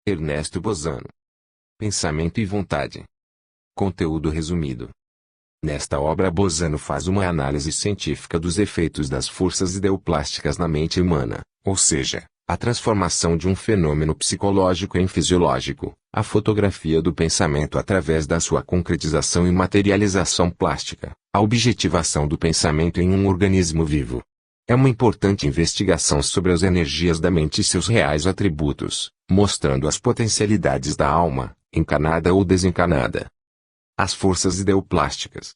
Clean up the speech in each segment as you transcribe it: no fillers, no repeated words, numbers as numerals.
Ernesto Bozano. Pensamento e vontade. Conteúdo resumido. Nesta obra Bozano faz uma análise científica dos efeitos das forças ideoplásticas na mente humana, ou seja, a transformação de um fenômeno psicológico em fisiológico, a fotografia do pensamento através da sua concretização e materialização plástica, a objetivação do pensamento em um organismo vivo. É uma importante investigação sobre as energias da mente e seus reais atributos, mostrando as potencialidades da alma, encarnada ou desencarnada. As forças ideoplásticas.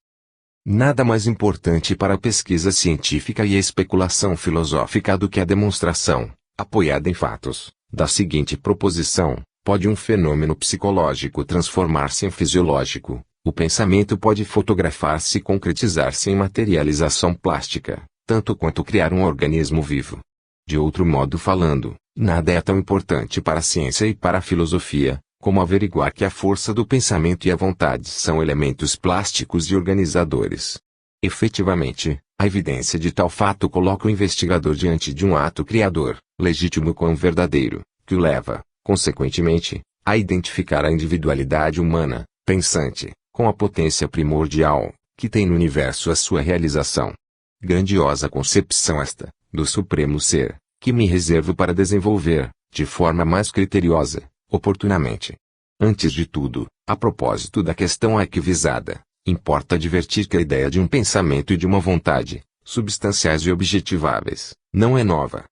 Nada mais importante para a pesquisa científica e a especulação filosófica do que a demonstração, apoiada em fatos, da seguinte proposição: pode um fenômeno psicológico transformar-se em fisiológico, o pensamento pode fotografar-se e concretizar-se em materialização plástica, tanto quanto criar um organismo vivo. De outro modo falando, nada é tão importante para a ciência e para a filosofia, como averiguar que a força do pensamento e a vontade são elementos plásticos e organizadores. Efetivamente, a evidência de tal fato coloca o investigador diante de um ato criador, legítimo como verdadeiro, que o leva, consequentemente, a identificar a individualidade humana, pensante, com a potência primordial, que tem no universo a sua realização. Grandiosa concepção esta, do Supremo Ser, que me reservo para desenvolver, de forma mais criteriosa, oportunamente. Antes de tudo, a propósito da questão aqui visada, importa advertir que a ideia de um pensamento e de uma vontade, substanciais e objetiváveis, não é nova.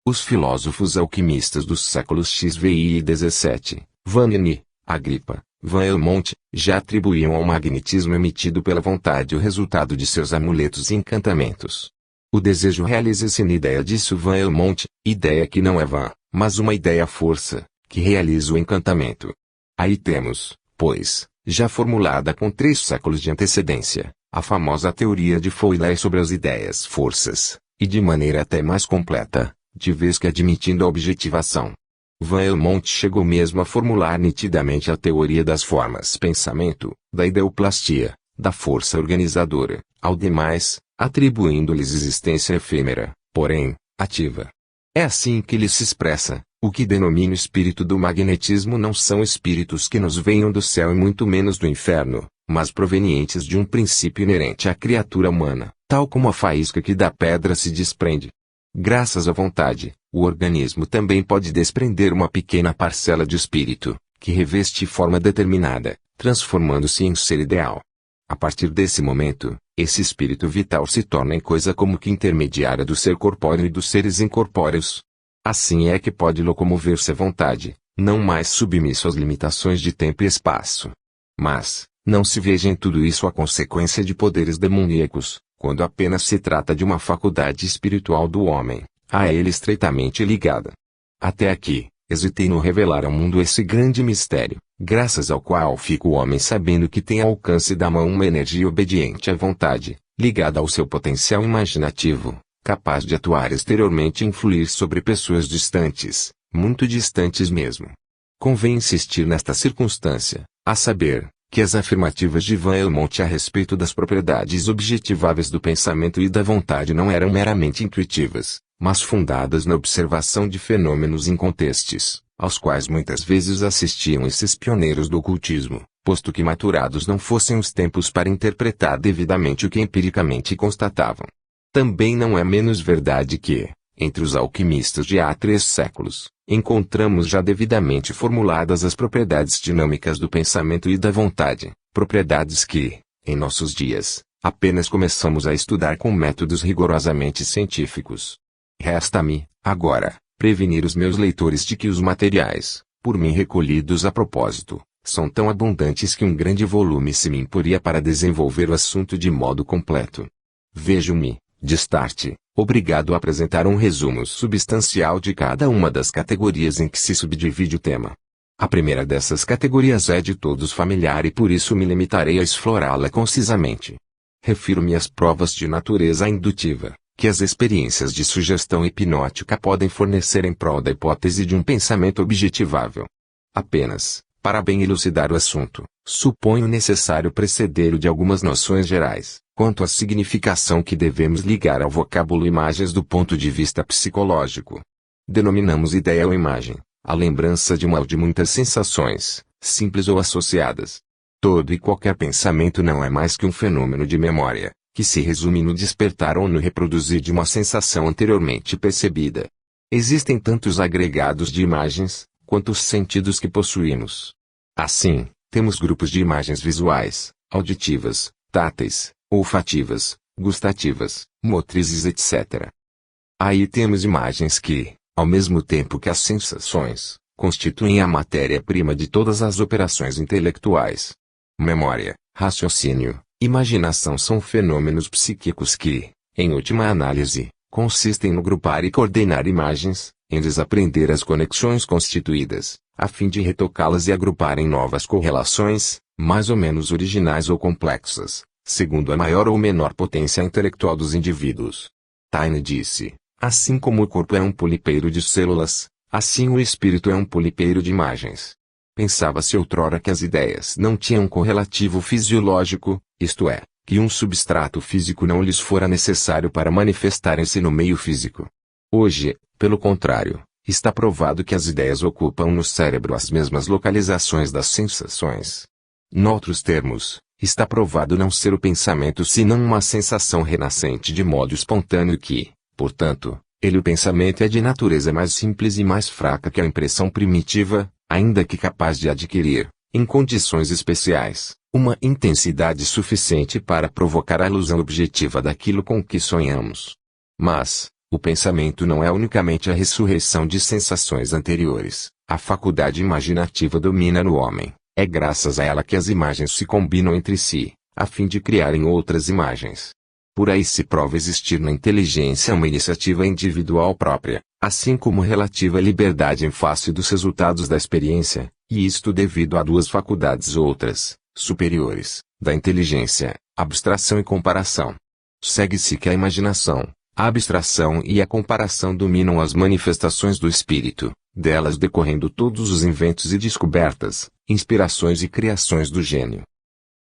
Os filósofos alquimistas dos séculos XVI e XVII, Vanini, Agripa, Van Helmont, já atribuíam ao magnetismo emitido pela vontade o resultado de seus amuletos e encantamentos. O desejo realiza-se na ideia, disso Van Helmont, ideia que não é vã, mas uma ideia-força, que realiza o encantamento. Aí temos, pois, já formulada com 3 séculos de antecedência, a famosa teoria de Fouillée sobre as ideias-forças, e de maneira até mais completa, de vez que admitindo a objetivação. Van Helmont chegou mesmo a formular nitidamente a teoria das formas pensamento, da ideoplastia, da força organizadora, ao demais, atribuindo-lhes existência efêmera, porém, ativa. É assim que ele se expressa: o que denomina o espírito do magnetismo não são espíritos que nos venham do céu e muito menos do inferno, mas provenientes de um princípio inerente à criatura humana, tal como a faísca que da pedra se desprende. Graças à vontade, o organismo também pode desprender uma pequena parcela de espírito, que reveste forma determinada, transformando-se em ser ideal. A partir desse momento, esse espírito vital se torna em coisa como que intermediária do ser corpóreo e dos seres incorpóreos. Assim é que pode locomover-se à vontade, não mais submisso às limitações de tempo e espaço. Mas, não se veja em tudo isso a consequência de poderes demoníacos, quando apenas se trata de uma faculdade espiritual do homem, a ele estreitamente ligada. Até aqui, hesitei no revelar ao mundo esse grande mistério, graças ao qual fica o homem sabendo que tem ao alcance da mão uma energia obediente à vontade, ligada ao seu potencial imaginativo, capaz de atuar exteriormente e influir sobre pessoas distantes, muito distantes mesmo. Convém insistir nesta circunstância, a saber, que as afirmativas de Van Helmont a respeito das propriedades objetiváveis do pensamento e da vontade não eram meramente intuitivas, mas fundadas na observação de fenômenos incontestes, aos quais muitas vezes assistiam esses pioneiros do ocultismo, posto que maturados não fossem os tempos para interpretar devidamente o que empiricamente constatavam. Também não é menos verdade que, entre os alquimistas de há 3 séculos, encontramos já devidamente formuladas as propriedades dinâmicas do pensamento e da vontade, propriedades que, em nossos dias, apenas começamos a estudar com métodos rigorosamente científicos. Resta-me, agora, prevenir os meus leitores de que os materiais, por mim recolhidos a propósito, são tão abundantes que um grande volume se me imporia para desenvolver o assunto de modo completo. Vejo-me, de start, obrigado a apresentar um resumo substancial de cada uma das categorias em que se subdivide o tema. A primeira dessas categorias é de todos familiar e por isso me limitarei a explorá-la concisamente. Refiro-me às provas de natureza indutiva, que as experiências de sugestão hipnótica podem fornecer em prol da hipótese de um pensamento objetivável. Apenas, para bem elucidar o assunto, suponho necessário preceder-o de algumas noções gerais, quanto à significação que devemos ligar ao vocábulo imagens do ponto de vista psicológico. Denominamos ideia ou imagem, a lembrança de uma ou de muitas sensações, simples ou associadas. Todo e qualquer pensamento não é mais que um fenômeno de memória, que se resume no despertar ou no reproduzir de uma sensação anteriormente percebida. Existem tantos agregados de imagens, quanto os sentidos que possuímos. Assim, temos grupos de imagens visuais, auditivas, táteis, olfativas, gustativas, motrizes, etc. Aí temos imagens que, ao mesmo tempo que as sensações, constituem a matéria-prima de todas as operações intelectuais. Memória, raciocínio, imaginação são fenômenos psíquicos que, em última análise, consistem no grupar e coordenar imagens, em desaprender as conexões constituídas, a fim de retocá-las e agrupar em novas correlações, mais ou menos originais ou complexas, segundo a maior ou menor potência intelectual dos indivíduos. Taine disse: assim como o corpo é um polipeiro de células, assim o espírito é um polipeiro de imagens. Pensava-se outrora que as ideias não tinham correlativo fisiológico, isto é, que um substrato físico não lhes fora necessário para manifestarem-se no meio físico. Hoje, pelo contrário, está provado que as ideias ocupam no cérebro as mesmas localizações das sensações. Noutros termos, está provado não ser o pensamento senão uma sensação renascente de modo espontâneo que, portanto, o pensamento é de natureza mais simples e mais fraca que a impressão primitiva, ainda que capaz de adquirir, em condições especiais, uma intensidade suficiente para provocar a ilusão objetiva daquilo com que sonhamos. Mas, o pensamento não é unicamente a ressurreição de sensações anteriores. A faculdade imaginativa domina no homem. É graças a ela que as imagens se combinam entre si, a fim de criarem outras imagens. Por aí se prova existir na inteligência uma iniciativa individual própria, assim como relativa liberdade em face dos resultados da experiência, e isto devido a duas faculdades outras, superiores, da inteligência, abstração e comparação. Segue-se que a imaginação, a abstração e a comparação dominam as manifestações do espírito, delas decorrendo todos os inventos e descobertas, inspirações e criações do gênio.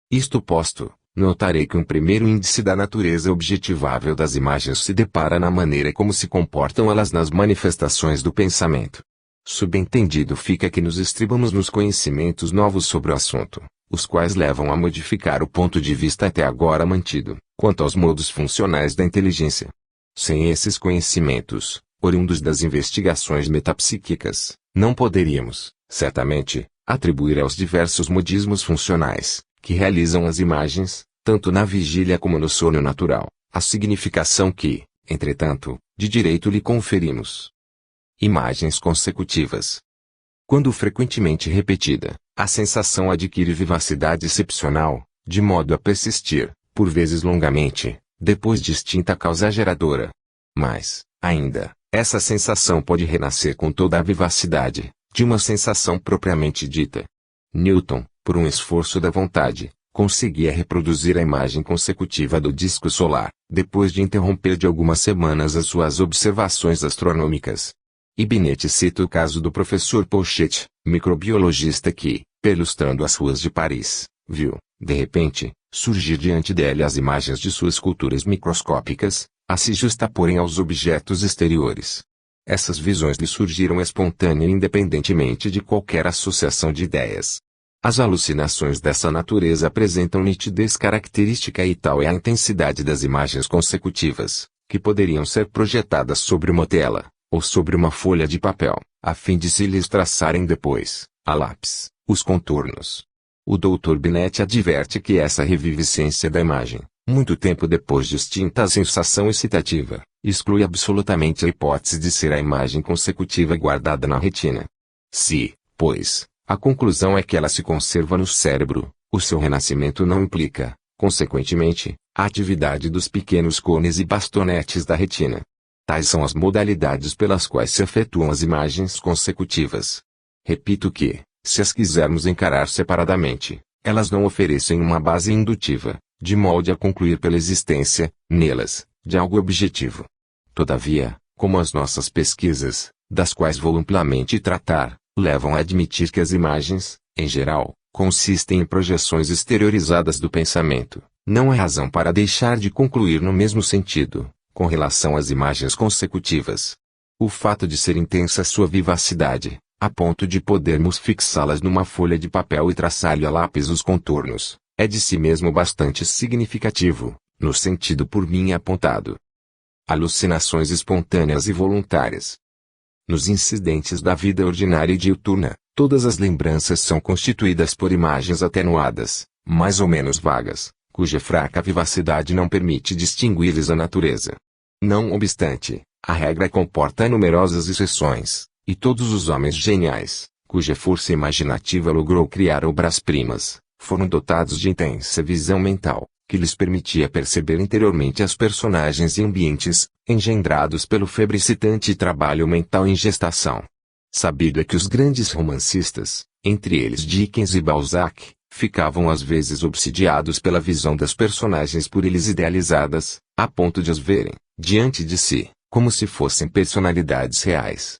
Isto posto, notarei que um primeiro índice da natureza objetivável das imagens se depara na maneira como se comportam elas nas manifestações do pensamento. Subentendido fica que nos estribamos nos conhecimentos novos sobre o assunto, os quais levam a modificar o ponto de vista até agora mantido, quanto aos modos funcionais da inteligência. Sem esses conhecimentos, oriundos das investigações metapsíquicas, não poderíamos, certamente, atribuir aos diversos modismos funcionais, que realizam as imagens, tanto na vigília como no sono natural, a significação que, entretanto, de direito lhe conferimos. Imagens consecutivas. Quando frequentemente repetida, a sensação adquire vivacidade excepcional, de modo a persistir, por vezes longamente, depois de extinta causa geradora. Mas, ainda, essa sensação pode renascer com toda a vivacidade, de uma sensação propriamente dita. Newton, por um esforço da vontade, conseguia reproduzir a imagem consecutiva do disco solar, depois de interromper de algumas semanas as suas observações astronômicas. E Binet cita o caso do professor Pouchet, microbiologista que, perlustrando as ruas de Paris, viu, de repente, surgir diante dele as imagens de suas culturas microscópicas, a se justaporem aos objetos exteriores. Essas visões lhe surgiram espontânea e independentemente de qualquer associação de ideias. As alucinações dessa natureza apresentam nitidez característica e tal é a intensidade das imagens consecutivas, que poderiam ser projetadas sobre uma tela, ou sobre uma folha de papel, a fim de se lhes traçarem depois, a lápis, os contornos. O Dr. Binet adverte que essa reviviscência da imagem, muito tempo depois de extinta a sensação excitativa, exclui absolutamente a hipótese de ser a imagem consecutiva guardada na retina. Se, pois, a conclusão é que ela se conserva no cérebro, o seu renascimento não implica, consequentemente, a atividade dos pequenos cones e bastonetes da retina. Tais são as modalidades pelas quais se efetuam as imagens consecutivas. Repito que, se as quisermos encarar separadamente, elas não oferecem uma base indutiva, de modo a concluir pela existência, nelas, de algo objetivo. Todavia, como as nossas pesquisas, das quais vou amplamente tratar, levam a admitir que as imagens, em geral, consistem em projeções exteriorizadas do pensamento, não há razão para deixar de concluir no mesmo sentido, com relação às imagens consecutivas. O fato de ser intensa sua vivacidade, a ponto de podermos fixá-las numa folha de papel e traçar-lhe a lápis os contornos, é de si mesmo bastante significativo, no sentido por mim apontado. Alucinações espontâneas e voluntárias. Nos incidentes da vida ordinária e diuturna, todas as lembranças são constituídas por imagens atenuadas, mais ou menos vagas, cuja fraca vivacidade não permite distinguir-lhes a natureza. Não obstante, a regra comporta numerosas exceções, e todos os homens geniais, cuja força imaginativa logrou criar obras-primas, foram dotados de intensa visão mental, que lhes permitia perceber interiormente as personagens e ambientes, engendrados pelo febricitante trabalho mental em gestação. Sabido é que os grandes romancistas, entre eles Dickens e Balzac, ficavam às vezes obsidiados pela visão das personagens por eles idealizadas, a ponto de as verem, diante de si, como se fossem personalidades reais.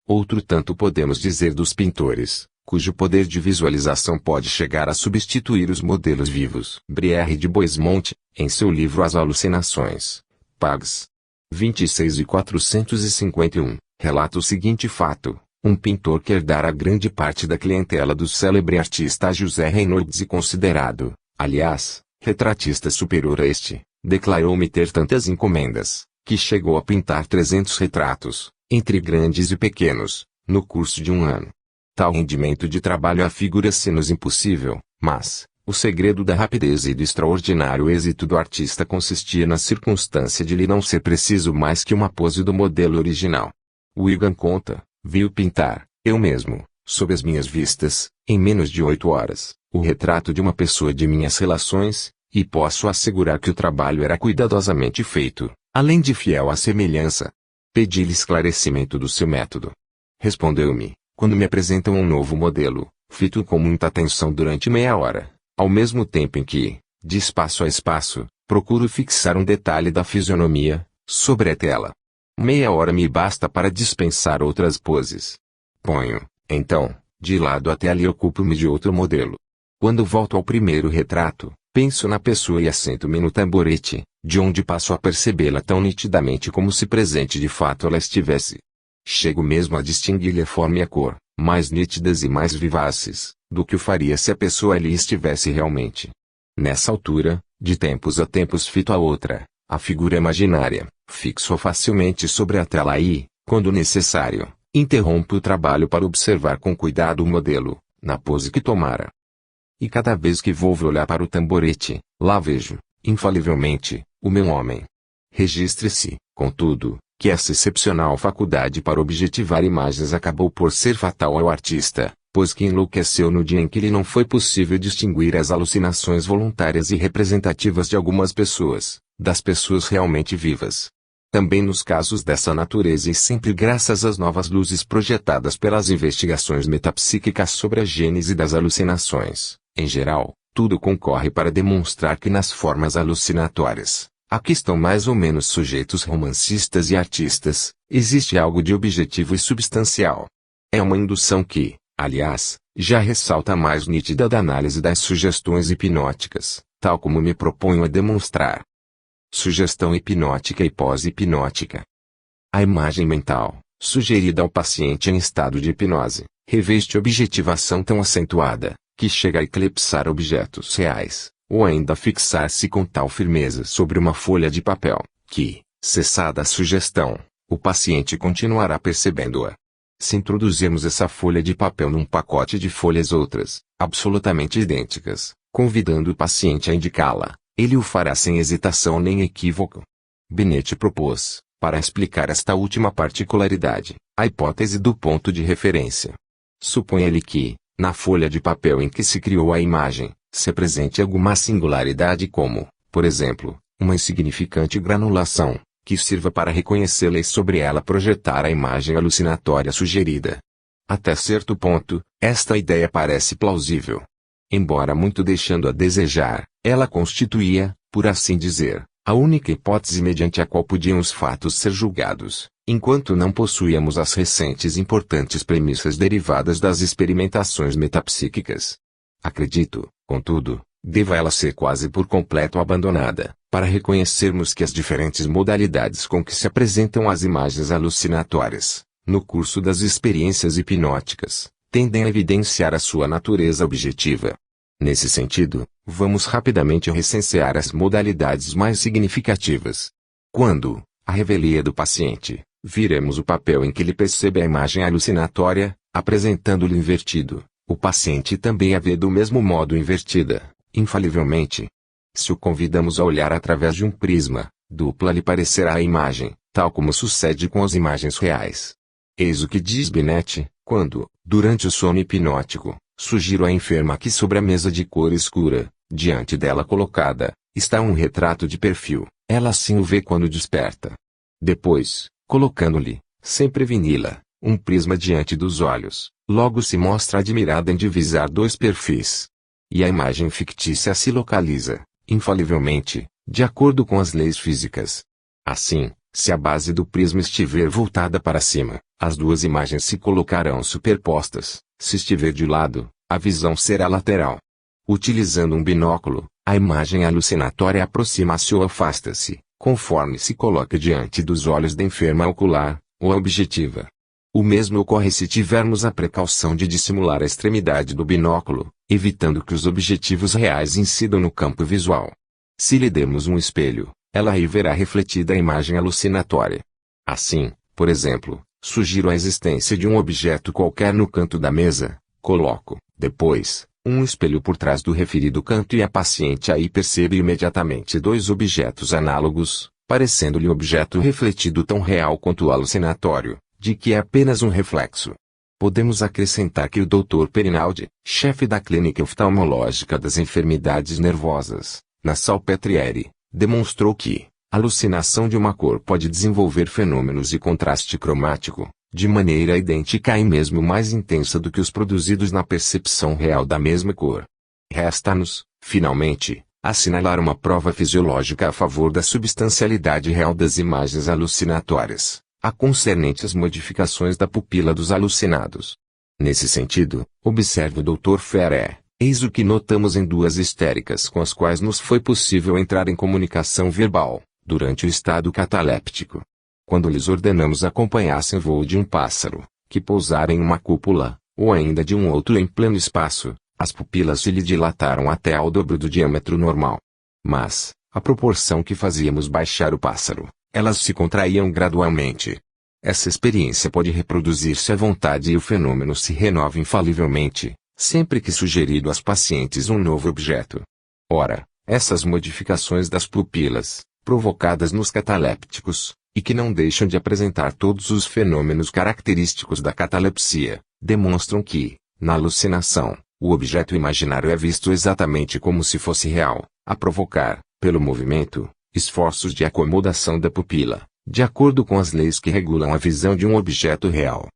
Outro tanto podemos dizer dos pintores, cujo poder de visualização pode chegar a substituir os modelos vivos. Brière de Boismont, em seu livro As Alucinações, pags. 26 e 451, relata o seguinte fato: um pintor que herdara grande parte da clientela do célebre artista José Reynolds e considerado, aliás, retratista superior a este, declarou-me ter tantas encomendas, que chegou a pintar 300 retratos, entre grandes e pequenos, no curso de um ano. Tal rendimento de trabalho afigura-se-nos impossível, mas, o segredo da rapidez e do extraordinário êxito do artista consistia na circunstância de lhe não ser preciso mais que uma pose do modelo original. Wigan conta, viu pintar, eu mesmo, sob as minhas vistas, em menos de 8 horas, o retrato de uma pessoa de minhas relações, e posso assegurar que o trabalho era cuidadosamente feito, além de fiel à semelhança. Pedi-lhe esclarecimento do seu método. Respondeu-me: quando me apresentam um novo modelo, fito com muita atenção durante meia hora, ao mesmo tempo em que, de espaço a espaço, procuro fixar um detalhe da fisionomia, sobre a tela. Meia hora me basta para dispensar outras poses. Ponho, então, de lado até ali e ocupo-me de outro modelo. Quando volto ao primeiro retrato, penso na pessoa e assento-me no tamborete, de onde passo a percebê-la tão nitidamente como se presente de fato ela estivesse. Chego mesmo a distinguir-lhe a forma e a cor, mais nítidas e mais vivaces, do que o faria se a pessoa ali estivesse realmente. Nessa altura, de tempos a tempos fito a outra, a figura imaginária, fixo facilmente sobre a tela e, quando necessário, interrompo o trabalho para observar com cuidado o modelo, na pose que tomara. E cada vez que volvo olhar para o tamborete, lá vejo, infalivelmente, o meu homem. Registre-se, contudo, que essa excepcional faculdade para objetivar imagens acabou por ser fatal ao artista, pois que enlouqueceu no dia em que lhe não foi possível distinguir as alucinações voluntárias e representativas de algumas pessoas, das pessoas realmente vivas. Também nos casos dessa natureza e sempre graças às novas luzes projetadas pelas investigações metapsíquicas sobre a gênese das alucinações, em geral, tudo concorre para demonstrar que nas formas alucinatórias, a que estão mais ou menos sujeitos romancistas e artistas, existe algo de objetivo e substancial. É uma indução que, aliás, já ressalta a mais nítida da análise das sugestões hipnóticas, tal como me proponho a demonstrar. Sugestão hipnótica e pós-hipnótica. A imagem mental, sugerida ao paciente em estado de hipnose, reveste objetivação tão acentuada, que chega a eclipsar objetos reais, ou ainda fixar-se com tal firmeza sobre uma folha de papel, que, cessada a sugestão, o paciente continuará percebendo-a. Se introduzirmos essa folha de papel num pacote de folhas outras, absolutamente idênticas, convidando o paciente a indicá-la, ele o fará sem hesitação nem equívoco. Binet propôs, para explicar esta última particularidade, a hipótese do ponto de referência. Suponha-lhe que, na folha de papel em que se criou a imagem, se apresente alguma singularidade como, por exemplo, uma insignificante granulação, que sirva para reconhecê-la e sobre ela projetar a imagem alucinatória sugerida. Até certo ponto, esta ideia parece plausível. Embora muito deixando a desejar, ela constituía, por assim dizer, a única hipótese mediante a qual podiam os fatos ser julgados, enquanto não possuíamos as recentes e importantes premissas derivadas das experimentações metapsíquicas. Acredito, contudo, deva ela ser quase por completo abandonada, para reconhecermos que as diferentes modalidades com que se apresentam as imagens alucinatórias, no curso das experiências hipnóticas, tendem a evidenciar a sua natureza objetiva. Nesse sentido, vamos rapidamente recensear as modalidades mais significativas. Quando, à revelia do paciente, viramos o papel em que ele percebe a imagem alucinatória, apresentando-lhe invertido, o paciente também a vê do mesmo modo invertida, infalivelmente. Se o convidamos a olhar através de um prisma, dupla lhe parecerá a imagem, tal como sucede com as imagens reais. Eis o que diz Binet, quando, durante o sono hipnótico, sugiro à enferma que sobre a mesa de cor escura, diante dela colocada, está um retrato de perfil, ela assim o vê quando desperta. Depois, colocando-lhe, sem preveni-la, um prisma diante dos olhos, logo se mostra admirada em divisar dois perfis. E a imagem fictícia se localiza, infalivelmente, de acordo com as leis físicas. Assim, se a base do prisma estiver voltada para cima, as duas imagens se colocarão superpostas. Se estiver de lado, a visão será lateral. Utilizando um binóculo, a imagem alucinatória aproxima-se ou afasta-se, conforme se coloca diante dos olhos da enferma ocular, ou objetiva. O mesmo ocorre se tivermos a precaução de dissimular a extremidade do binóculo, evitando que os objetivos reais incidam no campo visual. Se lhe dermos um espelho, ela aí verá refletida a imagem alucinatória. Assim, por exemplo, sugiro a existência de um objeto qualquer no canto da mesa, coloco, depois, um espelho por trás do referido canto e a paciente aí percebe imediatamente dois objetos análogos, parecendo-lhe o objeto refletido tão real quanto o alucinatório, de que é apenas um reflexo. Podemos acrescentar que o Dr. Perinaldi, chefe da Clínica Oftalmológica das Enfermidades Nervosas, na Salpêtrière, demonstrou que a alucinação de uma cor pode desenvolver fenômenos de contraste cromático, de maneira idêntica e mesmo mais intensa do que os produzidos na percepção real da mesma cor. Resta-nos, finalmente, assinalar uma prova fisiológica a favor da substancialidade real das imagens alucinatórias, a concernente às modificações da pupila dos alucinados. Nesse sentido, observe o Dr. Ferré. Eis o que notamos em duas histéricas com as quais nos foi possível entrar em comunicação verbal, durante o estado cataléptico. Quando lhes ordenamos acompanhassem o voo de um pássaro, que pousara em uma cúpula, ou ainda de um outro em pleno espaço, as pupilas se lhe dilataram até ao dobro do diâmetro normal. Mas, à proporção que fazíamos baixar o pássaro, elas se contraíam gradualmente. Essa experiência pode reproduzir-se à vontade e o fenômeno se renova infalivelmente, sempre que sugerido às pacientes um novo objeto. Ora, essas modificações das pupilas, provocadas nos catalépticos, e que não deixam de apresentar todos os fenômenos característicos da catalepsia, demonstram que, na alucinação, o objeto imaginário é visto exatamente como se fosse real, a provocar, pelo movimento, esforços de acomodação da pupila, de acordo com as leis que regulam a visão de um objeto real.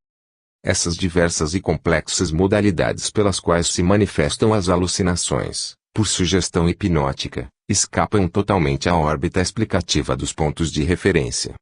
Essas diversas e complexas modalidades pelas quais se manifestam as alucinações, por sugestão hipnótica, escapam totalmente à órbita explicativa dos pontos de referência.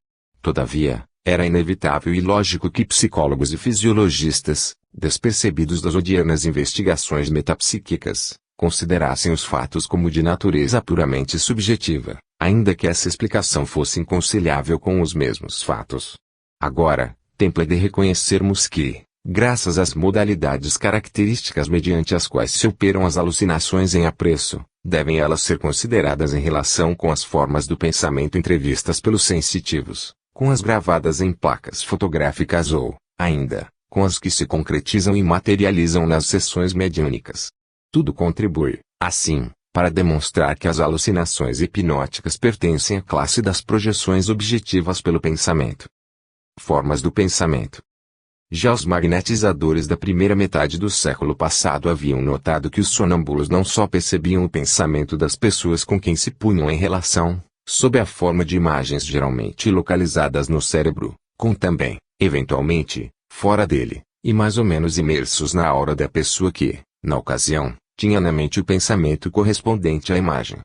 Todavia, era inevitável e lógico que psicólogos e fisiologistas, despercebidos das odianas investigações metapsíquicas, considerassem os fatos como de natureza puramente subjetiva, ainda que essa explicação fosse inconciliável com os mesmos fatos. Agora, tempo é de reconhecermos que, graças às modalidades características mediante as quais se operam as alucinações em apreço, devem elas ser consideradas em relação com as formas do pensamento entrevistas pelos sensitivos, com as gravadas em placas fotográficas ou, ainda, com as que se concretizam e materializam nas sessões mediúnicas. Tudo contribui, assim, para demonstrar que as alucinações hipnóticas pertencem à classe das projeções objetivas pelo pensamento. Formas do pensamento. Já os magnetizadores da primeira metade do século passado haviam notado que os sonâmbulos não só percebiam o pensamento das pessoas com quem se punham em relação, sob a forma de imagens geralmente localizadas no cérebro, como também, eventualmente, fora dele, e mais ou menos imersos na aura da pessoa que, na ocasião, tinha na mente o pensamento correspondente à imagem.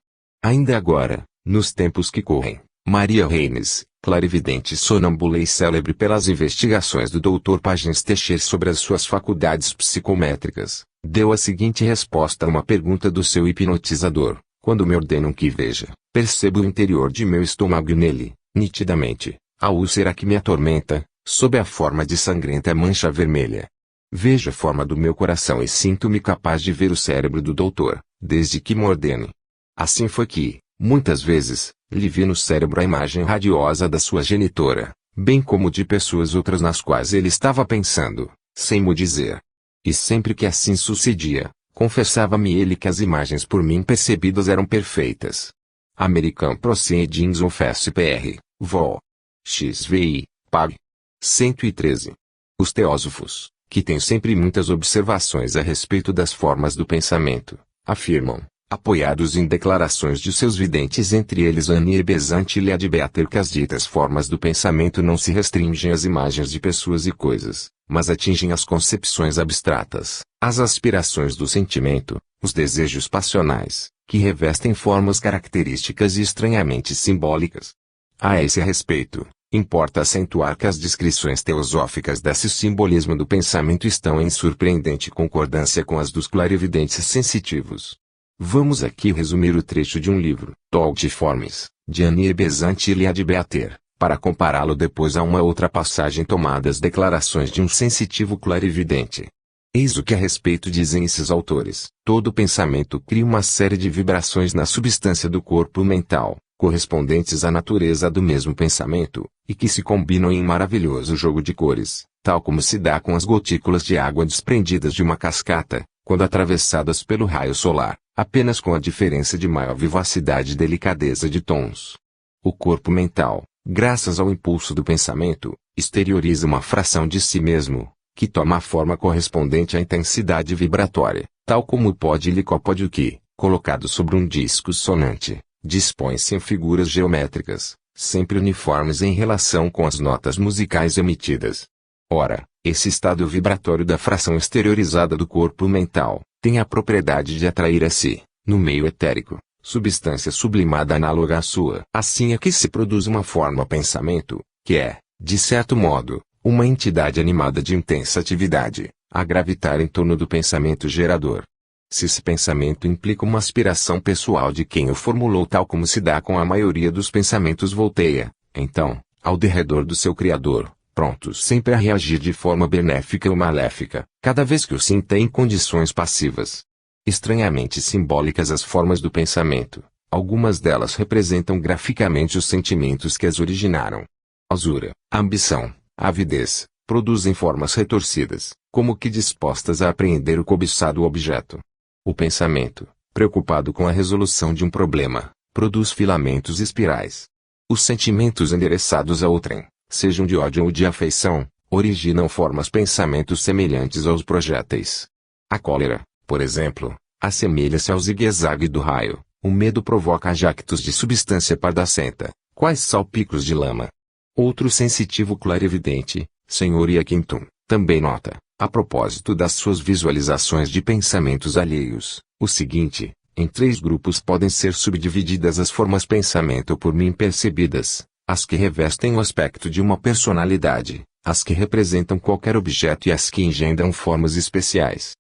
Ainda agora, nos tempos que correm, Maria Reines, clarividente sonâmbula e célebre pelas investigações do Dr. Pagins Teixeira sobre as suas faculdades psicométricas, deu a seguinte resposta a uma pergunta do seu hipnotizador: quando me ordenam que veja, percebo o interior de meu estômago e nele, nitidamente, a úlcera que me atormenta, sob a forma de sangrenta mancha vermelha. Vejo a forma do meu coração e sinto-me capaz de ver o cérebro do doutor, desde que me ordene. Assim foi que, muitas vezes, lhe vi no cérebro a imagem radiosa da sua genitora, bem como de pessoas outras nas quais ele estava pensando, sem mo dizer. E sempre que assim sucedia, confessava-me ele que as imagens por mim percebidas eram perfeitas. American Proceedings of SPR, Vol. XVI, Pag. 113. Os teósofos, que têm sempre muitas observações a respeito das formas do pensamento, afirmam, apoiados em declarações de seus videntes, entre eles Annie Besant e Leadbeater, que as ditas formas do pensamento não se restringem às imagens de pessoas e coisas, mas atingem as concepções abstratas, as aspirações do sentimento, os desejos passionais, que revestem formas características e estranhamente simbólicas. A esse respeito, importa acentuar que as descrições teosóficas desse simbolismo do pensamento estão em surpreendente concordância com as dos clarividentes sensitivos. Vamos aqui resumir o trecho de um livro, Thought Forms, de Annie Besant e Leadbeater, para compará-lo depois a uma outra passagem tomada das declarações de um sensitivo clarividente. Eis o que a respeito dizem esses autores. Todo pensamento cria uma série de vibrações na substância do corpo mental, correspondentes à natureza do mesmo pensamento, e que se combinam em maravilhoso jogo de cores, tal como se dá com as gotículas de água desprendidas de uma cascata, quando atravessadas pelo raio solar, apenas com a diferença de maior vivacidade e delicadeza de tons. O corpo mental, graças ao impulso do pensamento, exterioriza uma fração de si mesmo, que toma a forma correspondente à intensidade vibratória, tal como o pó de licopódio que, colocado sobre um disco sonante, dispõe-se em figuras geométricas, sempre uniformes em relação com as notas musicais emitidas. Ora, esse estado vibratório da fração exteriorizada do corpo mental, tem a propriedade de atrair a si, no meio etérico, substância sublimada análoga à sua. Assim é que se produz uma forma pensamento, que é, de certo modo, uma entidade animada de intensa atividade, a gravitar em torno do pensamento gerador. Se esse pensamento implica uma aspiração pessoal de quem o formulou, tal como se dá com a maioria dos pensamentos, volteia, então, ao derredor do seu criador, prontos sempre a reagir de forma benéfica ou maléfica, cada vez que o sinta em condições passivas. Estranhamente simbólicas as formas do pensamento, algumas delas representam graficamente os sentimentos que as originaram. A usura, a ambição, a avidez, produzem formas retorcidas, como que dispostas a apreender o cobiçado objeto. O pensamento, preocupado com a resolução de um problema, produz filamentos espirais. Os sentimentos endereçados a outrem, sejam de ódio ou de afeição, originam formas pensamentos semelhantes aos projéteis. A cólera, por exemplo, assemelha-se ao zigue-zague do raio. O medo provoca jactos de substância pardacenta, quais salpicos de lama. Outro sensitivo clarividente, Sr. Yakinton, também nota, a propósito das suas visualizações de pensamentos alheios, o seguinte: em 3 grupos podem ser subdivididas as formas pensamento por mim percebidas, as que revestem o aspecto de uma personalidade, as que representam qualquer objeto e as que engendram formas especiais.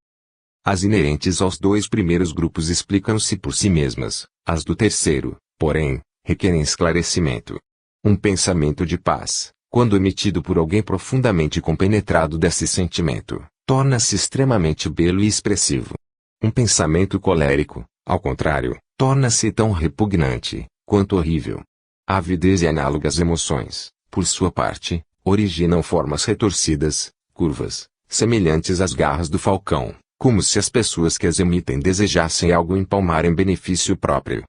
As inerentes aos 2 primeiros grupos explicam-se por si mesmas, as do terceiro, porém, requerem esclarecimento. Um pensamento de paz, quando emitido por alguém profundamente compenetrado desse sentimento, torna-se extremamente belo e expressivo. Um pensamento colérico, ao contrário, torna-se tão repugnante, quanto horrível. A avidez e análogas emoções, por sua parte, originam formas retorcidas, curvas, semelhantes às garras do falcão, como se as pessoas que as emitem desejassem algo empalmar em benefício próprio.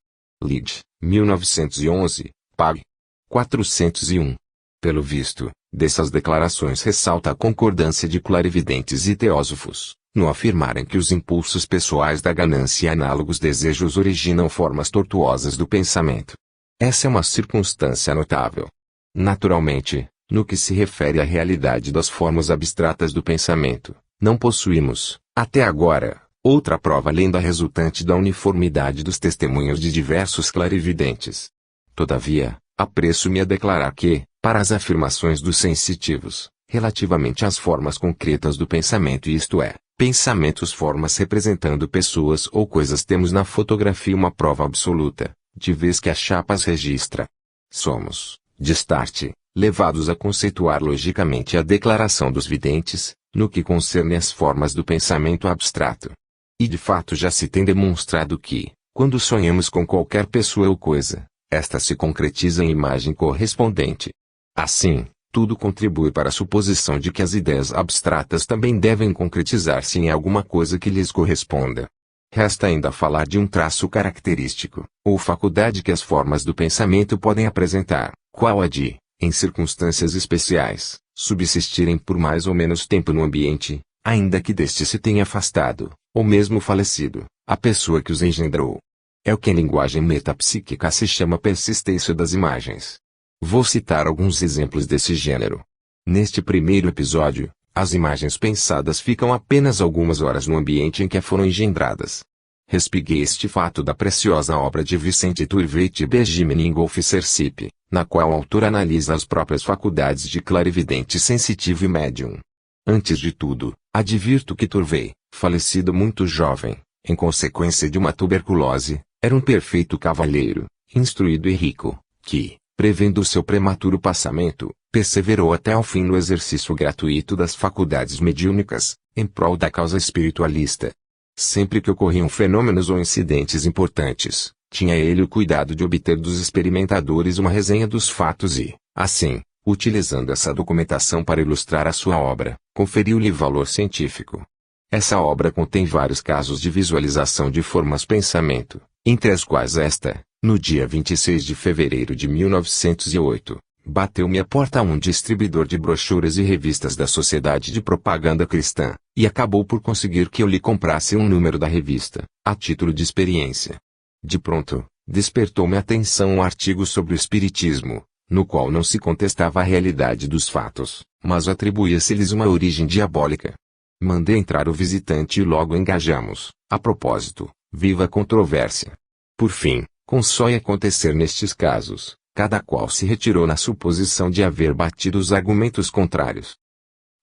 Lid, 1911, Pag. 401. Pelo visto, dessas declarações ressalta a concordância de clarividentes e teósofos, no afirmarem que os impulsos pessoais da ganância e análogos desejos originam formas tortuosas do pensamento. Essa é uma circunstância notável. Naturalmente, no que se refere à realidade das formas abstratas do pensamento, não possuímos, até agora, outra prova além da resultante da uniformidade dos testemunhos de diversos clarividentes. Todavia, apresso-me a declarar que, para as afirmações dos sensitivos, relativamente às formas concretas do pensamento, isto é, pensamentos formas representando pessoas ou coisas, temos na fotografia uma prova absoluta, de vez que a chapa as registra. Somos, de start, levados a conceituar logicamente a declaração dos videntes, no que concerne às formas do pensamento abstrato. E de fato já se tem demonstrado que, quando sonhamos com qualquer pessoa ou coisa, esta se concretiza em imagem correspondente. Assim, tudo contribui para a suposição de que as ideias abstratas também devem concretizar-se em alguma coisa que lhes corresponda. Resta ainda falar de um traço característico, ou faculdade que as formas do pensamento podem apresentar, qual a de, em circunstâncias especiais, subsistirem por mais ou menos tempo no ambiente, ainda que deste se tenha afastado, ou mesmo falecido, a pessoa que os engendrou. É o que em linguagem metapsíquica se chama persistência das imagens. Vou citar alguns exemplos desse gênero. Neste primeiro episódio, as imagens pensadas ficam apenas algumas horas no ambiente em que foram engendradas. Respiguei este fato da preciosa obra de Vicente Turveit e Benjamin Ingolf Sercip, na qual o autor analisa as próprias faculdades de clarividente sensitivo e médium. Antes de tudo, advirto que Turvey, falecido muito jovem, em consequência de uma tuberculose, era um perfeito cavalheiro, instruído e rico, que, prevendo o seu prematuro passamento, perseverou até ao fim no exercício gratuito das faculdades mediúnicas, em prol da causa espiritualista. Sempre que ocorriam fenômenos ou incidentes importantes, tinha ele o cuidado de obter dos experimentadores uma resenha dos fatos e, assim, utilizando essa documentação para ilustrar a sua obra, conferiu-lhe valor científico. Essa obra contém vários casos de visualização de formas pensamento, entre as quais esta, no dia 26 de fevereiro de 1908, bateu-me à porta um distribuidor de brochuras e revistas da Sociedade de Propaganda Cristã, e acabou por conseguir que eu lhe comprasse um número da revista, a título de experiência. De pronto, despertou-me atenção um artigo sobre o Espiritismo, no qual não se contestava a realidade dos fatos, mas atribuía-se-lhes uma origem diabólica. Mandei entrar o visitante e logo engajamos, a propósito, viva controvérsia. Por fim, com só acontecer nestes casos, cada qual se retirou na suposição de haver batido os argumentos contrários.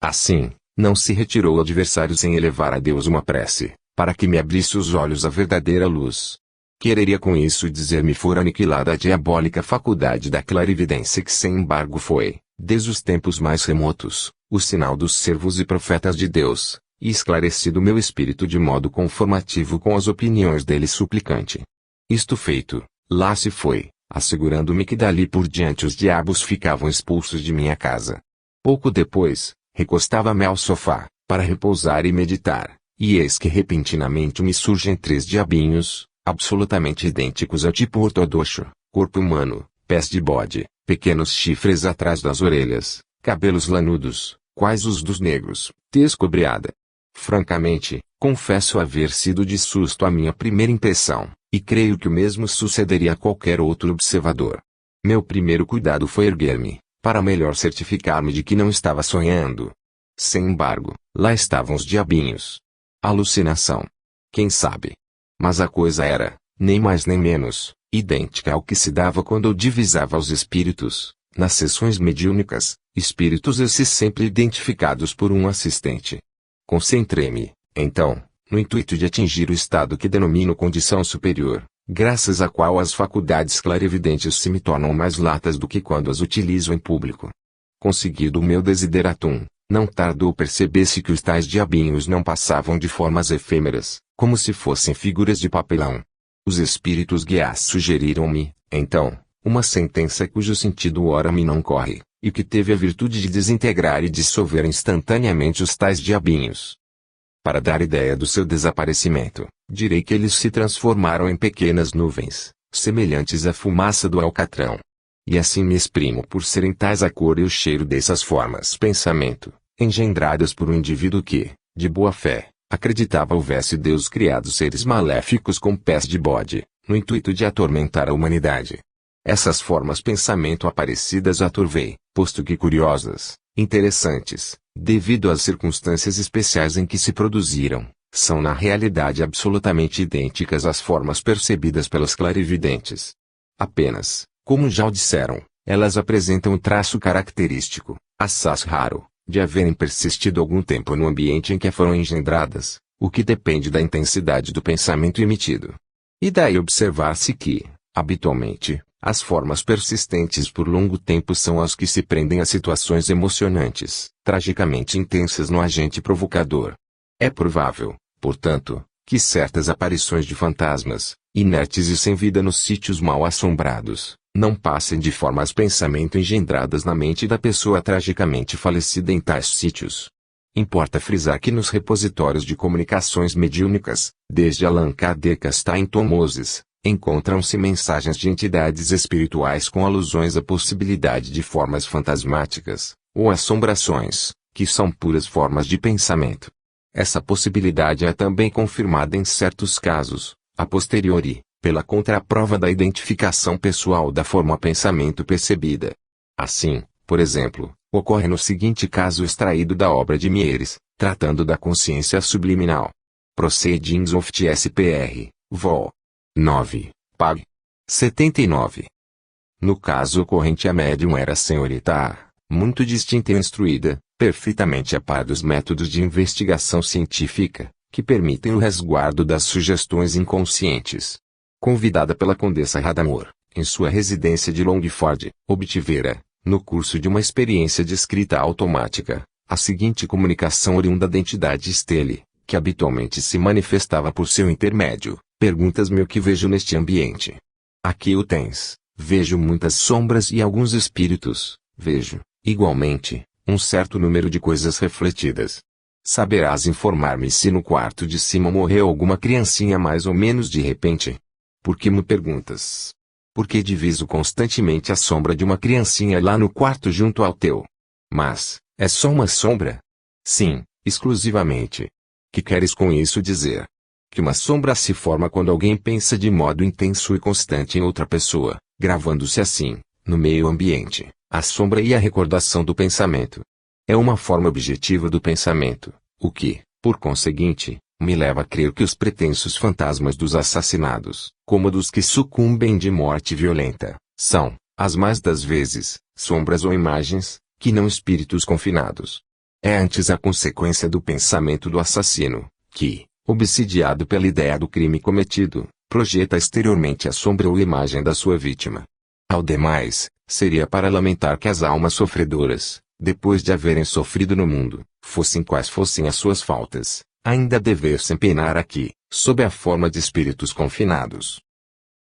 Assim, não se retirou o adversário sem elevar a Deus uma prece, para que me abrisse os olhos à verdadeira luz. Quereria com isso dizer-me fora aniquilada a diabólica faculdade da clarividência que sem embargo foi, desde os tempos mais remotos, o sinal dos servos e profetas de Deus, e esclarecido meu espírito de modo conformativo com as opiniões dele suplicante. Isto feito, lá se foi, assegurando-me que dali por diante os diabos ficavam expulsos de minha casa. Pouco depois, recostava-me ao sofá, para repousar e meditar, e eis que repentinamente me surgem 3 diabinhos, absolutamente idênticos ao tipo ortodoxo, corpo humano, pés de bode, pequenos chifres atrás das orelhas, cabelos lanudos, quais os dos negros, tez cobreada. Francamente, confesso haver sido de susto a minha primeira impressão, e creio que o mesmo sucederia a qualquer outro observador. Meu primeiro cuidado foi erguer-me, para melhor certificar-me de que não estava sonhando. Sem embargo, lá estavam os diabinhos. Alucinação. Quem sabe? Mas a coisa era, nem mais nem menos, idêntica ao que se dava quando eu divisava os espíritos, nas sessões mediúnicas, espíritos esses sempre identificados por um assistente. Concentrei-me, então, no intuito de atingir o estado que denomino condição superior, graças à qual as faculdades clarividentes se me tornam mais latas do que quando as utilizo em público. Conseguido o meu desideratum, não tardou perceber-se que os tais diabinhos não passavam de formas efêmeras, como se fossem figuras de papelão. Os espíritos guias sugeriram-me, então, uma sentença cujo sentido ora me não corre, e que teve a virtude de desintegrar e dissolver instantaneamente os tais diabinhos. Para dar ideia do seu desaparecimento, direi que eles se transformaram em pequenas nuvens, semelhantes à fumaça do alcatrão. E assim me exprimo por serem tais a cor e o cheiro dessas formas pensamento, engendradas por um indivíduo que, de boa fé, acreditava houvesse Deus criado seres maléficos com pés de bode, no intuito de atormentar a humanidade. Essas formas pensamento aparecidas a Turvey, posto que curiosas, interessantes, devido às circunstâncias especiais em que se produziram, são na realidade absolutamente idênticas às formas percebidas pelos clarividentes. Apenas, como já o disseram, elas apresentam o traço característico, assaz raro, de haverem persistido algum tempo no ambiente em que foram engendradas, o que depende da intensidade do pensamento emitido. E daí observar-se que, habitualmente, As formas persistentes por longo tempo são as que se prendem a situações emocionantes, tragicamente intensas no agente provocador. É provável, portanto, que certas aparições de fantasmas, inertes e sem vida nos sítios mal assombrados, não passem de formas pensamento engendradas na mente da pessoa tragicamente falecida em tais sítios. Importa frisar que nos repositórios de comunicações mediúnicas, desde Allan Kardec hasta Tom Moses, encontram-se mensagens de entidades espirituais com alusões à possibilidade de formas fantasmáticas, ou assombrações, que são puras formas de pensamento. Essa possibilidade é também confirmada em certos casos, a posteriori, pela contraprova da identificação pessoal da forma pensamento percebida. Assim, por exemplo, ocorre no seguinte caso extraído da obra de Mieres, tratando da consciência subliminal. Proceedings of TSPR, Vol. 9, Pag. 79. No caso ocorrente a médium era a senhorita A, muito distinta e instruída, perfeitamente a par dos métodos de investigação científica, que permitem o resguardo das sugestões inconscientes. Convidada pela Condessa Radamor, em sua residência de Longford, obtivera, no curso de uma experiência de escrita automática, a seguinte comunicação oriunda da entidade Stele, que habitualmente se manifestava por seu intermédio: perguntas-me o que vejo neste ambiente. Aqui o tens. Vejo muitas sombras e alguns espíritos. Vejo, igualmente, um certo número de coisas refletidas. Saberás informar-me se no quarto de cima morreu alguma criancinha mais ou menos de repente? Por que me perguntas? Porque diviso constantemente a sombra de uma criancinha lá no quarto junto ao teu. Mas, é só uma sombra? Sim, exclusivamente. Que queres com isso dizer? Que uma sombra se forma quando alguém pensa de modo intenso e constante em outra pessoa, gravando-se assim, no meio ambiente, a sombra e a recordação do pensamento. É uma forma objetiva do pensamento, o que, por conseguinte, me leva a crer que os pretensos fantasmas dos assassinados, como dos que sucumbem de morte violenta, são, as mais das vezes, sombras ou imagens, que não espíritos confinados. É antes a consequência do pensamento do assassino, que, obsidiado pela ideia do crime cometido, projeta exteriormente a sombra ou imagem da sua vítima. Ao demais, seria para lamentar que as almas sofredoras, depois de haverem sofrido no mundo, fossem quais fossem as suas faltas, ainda dever-se empenar aqui, sob a forma de espíritos confinados.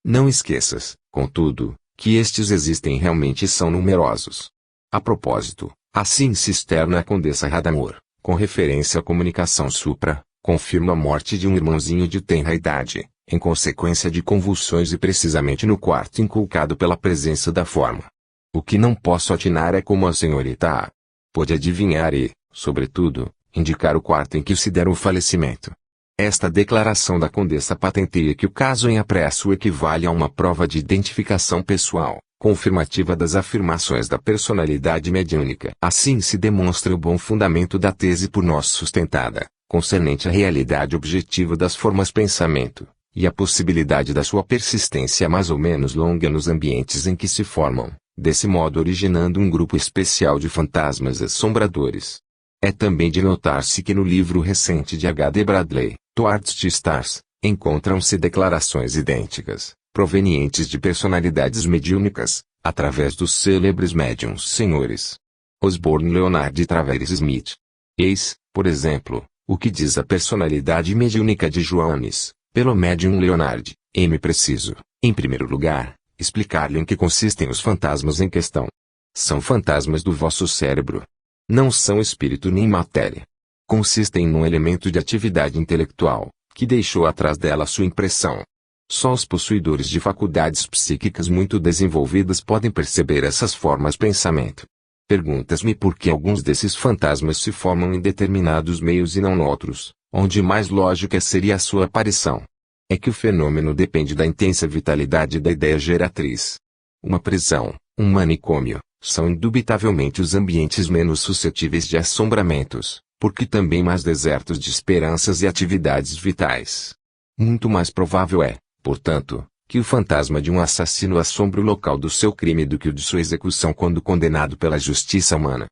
Não esqueças, contudo, que estes existem realmente e são numerosos. A propósito, assim se externa a Condessa Radamor, com referência à comunicação supra, confirma a morte de um irmãozinho de tenra idade, em consequência de convulsões e precisamente no quarto inculcado pela presença da forma. O que não posso atinar é como a senhorita A pôde adivinhar e, sobretudo, indicar o quarto em que se dera o falecimento. Esta declaração da Condessa patenteia que o caso em apresso equivale a uma prova de identificação pessoal, confirmativa das afirmações da personalidade mediúnica. Assim se demonstra o bom fundamento da tese por nós sustentada, concernente à realidade objetiva das formas pensamento, e a possibilidade da sua persistência mais ou menos longa nos ambientes em que se formam, desse modo originando um grupo especial de fantasmas assombradores. É também de notar-se que no livro recente de H.D. Bradley, Towards the Stars, encontram-se declarações idênticas, provenientes de personalidades mediúnicas, através dos célebres médiuns senhores Osborne Leonard e Travers Smith. Eis, por exemplo, o que diz a personalidade mediúnica de Johannes, pelo médium Leonard. Preciso, em primeiro lugar, explicar-lhe em que consistem os fantasmas em questão. São fantasmas do vosso cérebro. Não são espírito nem matéria. Consistem num elemento de atividade intelectual, que deixou atrás dela sua impressão. Só os possuidores de faculdades psíquicas muito desenvolvidas podem perceber essas formas pensamento. Perguntas-me por que alguns desses fantasmas se formam em determinados meios e não noutros, onde mais lógica seria a sua aparição. É que o fenômeno depende da intensa vitalidade da ideia geratriz. Uma prisão, um manicômio, são indubitavelmente os ambientes menos suscetíveis de assombramentos, porque também mais desertos de esperanças e atividades vitais. Muito mais provável é, portanto, que o fantasma de um assassino assombre o local do seu crime do que o de sua execução quando condenado pela justiça humana.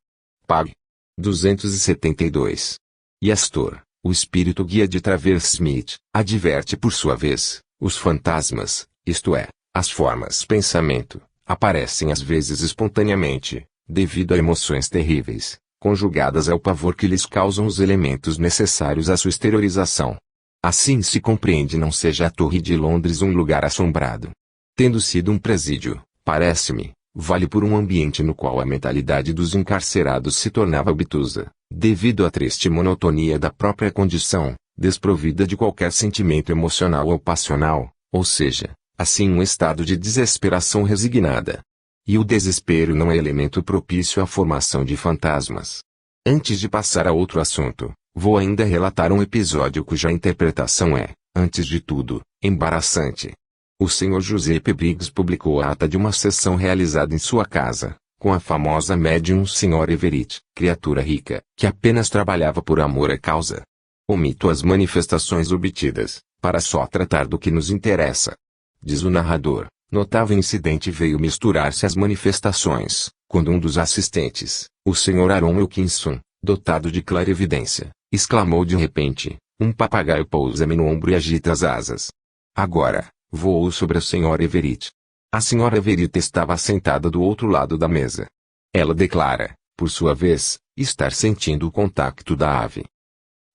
Pag. 272. E Astor, o espírito guia de Travers Smith, adverte por sua vez, os fantasmas, isto é, As formas pensamento aparecem às vezes espontaneamente, devido a emoções terríveis, conjugadas ao pavor que lhes causam os elementos necessários à sua exteriorização. Assim se compreende não seja a Torre de Londres um lugar assombrado. Tendo sido um presídio, parece-me, vale por um ambiente no qual a mentalidade dos encarcerados se tornava obtusa, devido à triste monotonia da própria condição, desprovida de qualquer sentimento emocional ou passional, ou seja, assim um estado de desesperação resignada. E o desespero não é elemento propício à formação de fantasmas. Antes de passar a outro assunto, vou ainda relatar um episódio cuja interpretação é, antes de tudo, embaraçante. O Sr. Giuseppe Briggs publicou a ata de uma sessão realizada em sua casa, com a famosa médium Sra. Everett, criatura rica, que apenas trabalhava por amor à causa. Omito as manifestações obtidas, para só tratar do que nos interessa. Diz o narrador, notável incidente veio misturar-se às manifestações, quando um dos assistentes, o Sr. Aaron Wilkinson, dotado de clarevidência, exclamou de repente, um papagaio pousa-me no ombro e agita as asas. Agora, voou sobre a Sra. Everett. A Sra. Everett estava sentada do outro lado da mesa. Ela declara, por sua vez, estar sentindo o contacto da ave.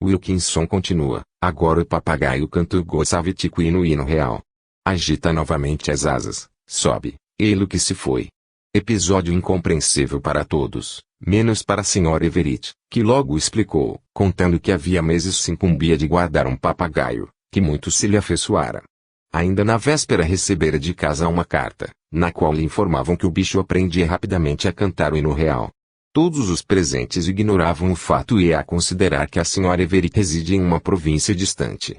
Wilkinson continua, agora o papagaio canta o Gossavitico e no hino real. Agita novamente as asas, sobe, ele que se foi. Episódio incompreensível para todos, menos para a Sra. Everett, que logo explicou, contando que havia meses se incumbia de guardar um papagaio, que muito se lhe afeiçoara. Ainda na véspera recebera de casa uma carta, na qual lhe informavam que o bicho aprendia rapidamente a cantar o hino real. Todos os presentes ignoravam o fato e a considerar que a Sra. Everett reside em uma província distante.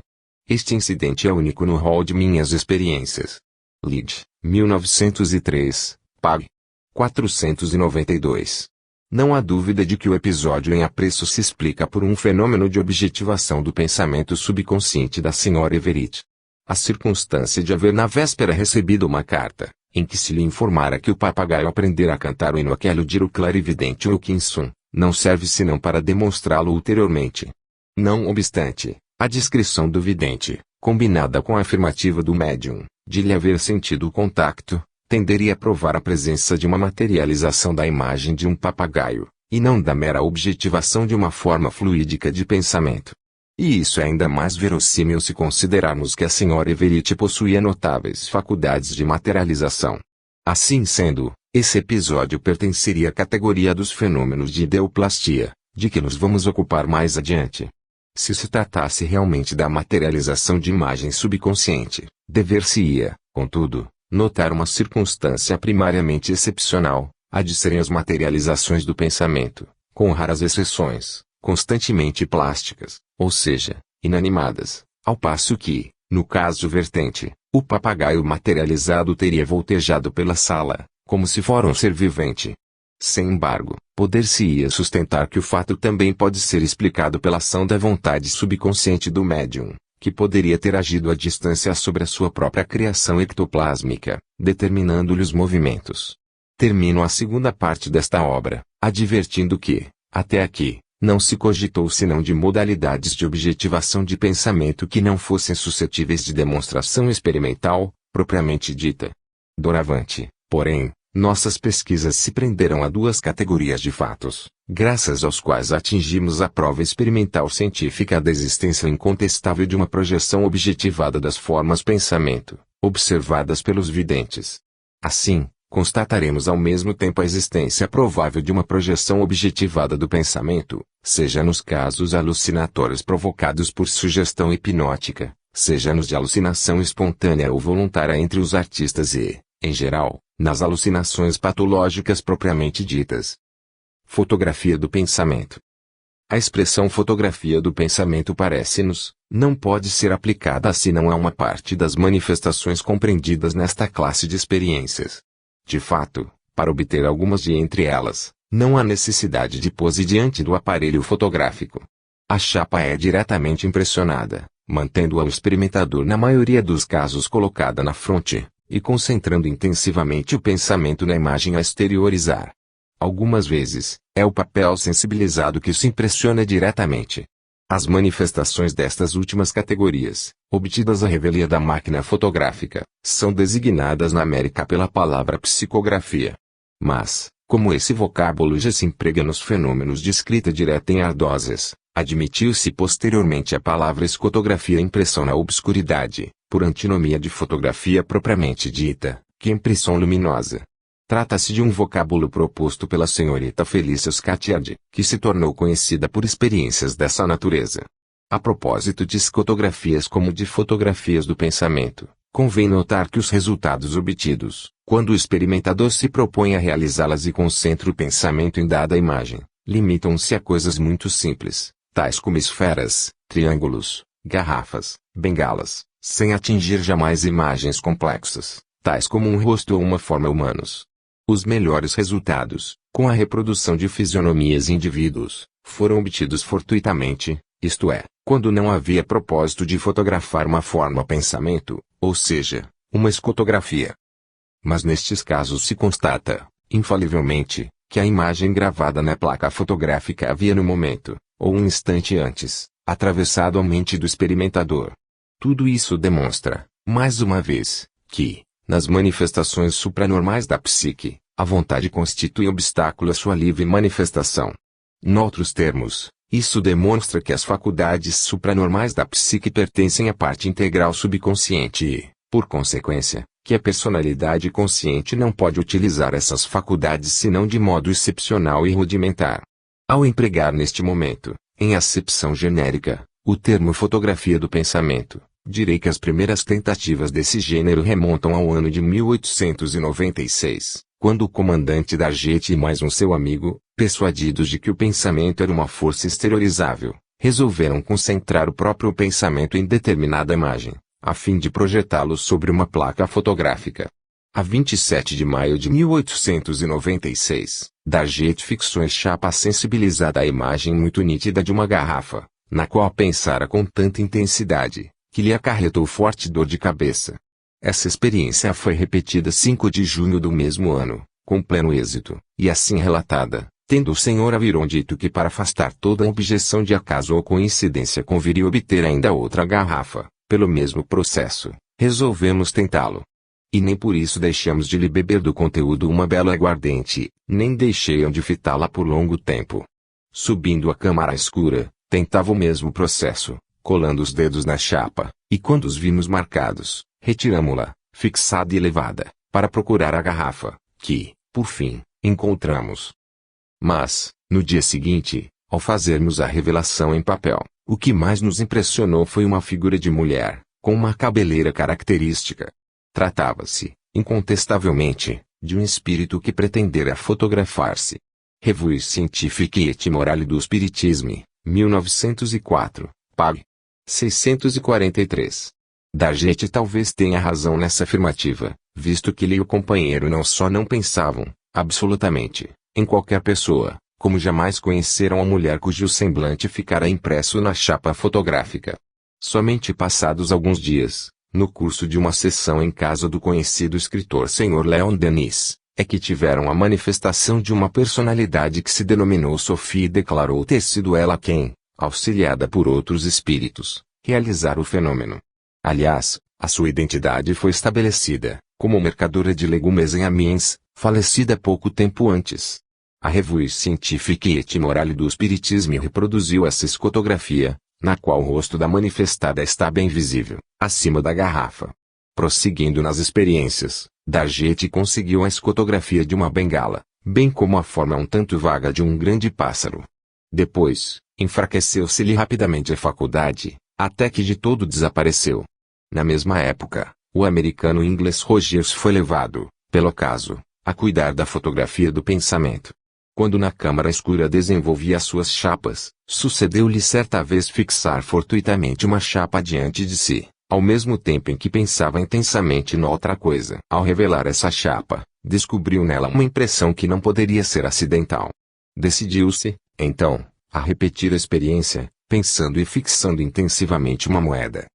Este incidente é único no rol de minhas experiências. Leeds, 1903, pag. 492. Não há dúvida de que o episódio em apreço se explica por um fenômeno de objetivação do pensamento subconsciente da Sra. Everett. A circunstância de haver na véspera recebido uma carta, em que se lhe informara que o papagaio aprendera a cantar o hino a que aludir o clarividente Wilkinson, não serve senão para demonstrá-lo ulteriormente. Não obstante, a descrição do vidente, combinada com a afirmativa do médium, de lhe haver sentido o contacto, tenderia a provar a presença de uma materialização da imagem de um papagaio, e não da mera objetivação de uma forma fluídica de pensamento. E isso é ainda mais verossímil se considerarmos que a Sra. Everett possuía notáveis faculdades de materialização. Assim sendo, esse episódio pertenceria à categoria dos fenômenos de ideoplastia, de que nos vamos ocupar mais adiante. Se se tratasse realmente da materialização de imagem subconsciente, dever-se-ia, contudo, notar uma circunstância primariamente excepcional, a de serem as materializações do pensamento, com raras exceções, constantemente plásticas, ou seja, inanimadas, ao passo que, no caso vertente, o papagaio materializado teria voltejado pela sala, como se fora um ser vivente. Sem embargo, poder-se-ia sustentar que o fato também pode ser explicado pela ação da vontade subconsciente do médium, que poderia ter agido à distância sobre a sua própria criação ectoplásmica, determinando-lhe os movimentos. Termino a segunda parte desta obra, advertindo que, até aqui, não se cogitou senão de modalidades de objetivação de pensamento que não fossem suscetíveis de demonstração experimental, propriamente dita. Doravante, porém, nossas pesquisas se prenderam a duas categorias de fatos, graças aos quais atingimos a prova experimental científica da existência incontestável de uma projeção objetivada das formas pensamento, observadas pelos videntes. Assim, constataremos ao mesmo tempo a existência provável de uma projeção objetivada do pensamento, seja nos casos alucinatórios provocados por sugestão hipnótica, seja nos de alucinação espontânea ou voluntária entre os artistas e, em geral, nas alucinações patológicas propriamente ditas. Fotografia do pensamento. A expressão fotografia do pensamento parece-nos, não pode ser aplicada senão a uma parte das manifestações compreendidas nesta classe de experiências. De fato, para obter algumas de entre elas, não há necessidade de pose diante do aparelho fotográfico. A chapa é diretamente impressionada, mantendo-a o experimentador na maioria dos casos colocada na fronte, e concentrando intensivamente o pensamento na imagem a exteriorizar. Algumas vezes, é o papel sensibilizado que se impressiona diretamente. As manifestações destas últimas categorias, obtidas à revelia da máquina fotográfica, são designadas na América pela palavra psicografia. Mas, como esse vocábulo já se emprega nos fenômenos de escrita direta em ardoses, admitiu-se posteriormente a palavra escotografia, impressão na obscuridade, por antinomia de fotografia propriamente dita, que é impressão luminosa. Trata-se de um vocábulo proposto pela senhorita Felicia Scatcherd, que se tornou conhecida por experiências dessa natureza. A propósito de escotografias como de fotografias do pensamento, convém notar que os resultados obtidos, quando o experimentador se propõe a realizá-las e concentra o pensamento em dada imagem, limitam-se a coisas muito simples, tais como esferas, triângulos, garrafas, bengalas, sem atingir jamais imagens complexas, tais como um rosto ou uma forma humanos. Os melhores resultados, com a reprodução de fisionomias e indivíduos, foram obtidos fortuitamente, isto é, quando não havia propósito de fotografar uma forma-pensamento, ou seja, uma escotografia. Mas nestes casos se constata, infalivelmente, que a imagem gravada na placa fotográfica havia no momento, ou um instante antes, atravessado a mente do experimentador. Tudo isso demonstra, mais uma vez, que, nas manifestações supranormais da psique, a vontade constitui obstáculo à sua livre manifestação. Noutros termos, isso demonstra que as faculdades supranormais da psique pertencem à parte integral subconsciente e, por consequência, que a personalidade consciente não pode utilizar essas faculdades senão de modo excepcional e rudimentar. Ao empregar neste momento, em acepção genérica, o termo fotografia do pensamento, direi que as primeiras tentativas desse gênero remontam ao ano de 1896, quando o comandante Darget e mais um seu amigo, persuadidos de que o pensamento era uma força exteriorizável, resolveram concentrar o próprio pensamento em determinada imagem, a fim de projetá-lo sobre uma placa fotográfica. A 27 de maio de 1896, Darget fixou em chapa sensibilizada a imagem muito nítida de uma garrafa, na qual pensara com tanta intensidade, que lhe acarretou forte dor de cabeça. Essa experiência foi repetida 5 de junho do mesmo ano, com pleno êxito, e assim relatada, tendo o Sr. Aviron dito que para afastar toda objeção de acaso ou coincidência conviria obter ainda outra garrafa, pelo mesmo processo, resolvemos tentá-lo. E nem por isso deixamos de lhe beber do conteúdo uma bela aguardente, nem deixeiam de fitá-la por longo tempo. Subindo a câmara escura, tentava o mesmo processo, colando os dedos na chapa, e quando os vimos marcados, retiramo-la, fixada e levada, para procurar a garrafa, que, por fim, encontramos. Mas, no dia seguinte, ao fazermos a revelação em papel, o que mais nos impressionou foi uma figura de mulher, com uma cabeleira característica. Tratava-se, incontestavelmente, de um espírito que pretendera fotografar-se. Revue Scientifique et Morale do Spiritisme, 1904, pág. 643. Darget talvez tenha razão nessa afirmativa, visto que ele e o companheiro não só não pensavam, absolutamente, em qualquer pessoa, como jamais conheceram a mulher cujo semblante ficara impresso na chapa fotográfica. Somente passados alguns dias, no curso de uma sessão em casa do conhecido escritor Sr. Leon Denis, é que tiveram a manifestação de uma personalidade que se denominou Sophie e declarou ter sido ela quem, auxiliada por outros espíritos, realizar o fenômeno. Aliás, a sua identidade foi estabelecida, como mercadora de legumes em Amiens, falecida pouco tempo antes. A Revue Scientifique et Morale do Spiritisme reproduziu essa escotografia, na qual o rosto da manifestada está bem visível, acima da garrafa. Prosseguindo nas experiências, Darget conseguiu a escotografia de uma bengala, bem como a forma um tanto vaga de um grande pássaro. Depois, enfraqueceu-se-lhe rapidamente a faculdade, até que de todo desapareceu. Na mesma época, o americano inglês Rogers foi levado, pelo caso, a cuidar da fotografia do pensamento. Quando na câmara escura desenvolvia suas chapas, sucedeu-lhe certa vez fixar fortuitamente uma chapa diante de si, ao mesmo tempo em que pensava intensamente noutra coisa. Ao revelar essa chapa, descobriu nela uma impressão que não poderia ser acidental. Decidiu-se, então, a repetir a experiência, pensando e fixando intensivamente uma moeda.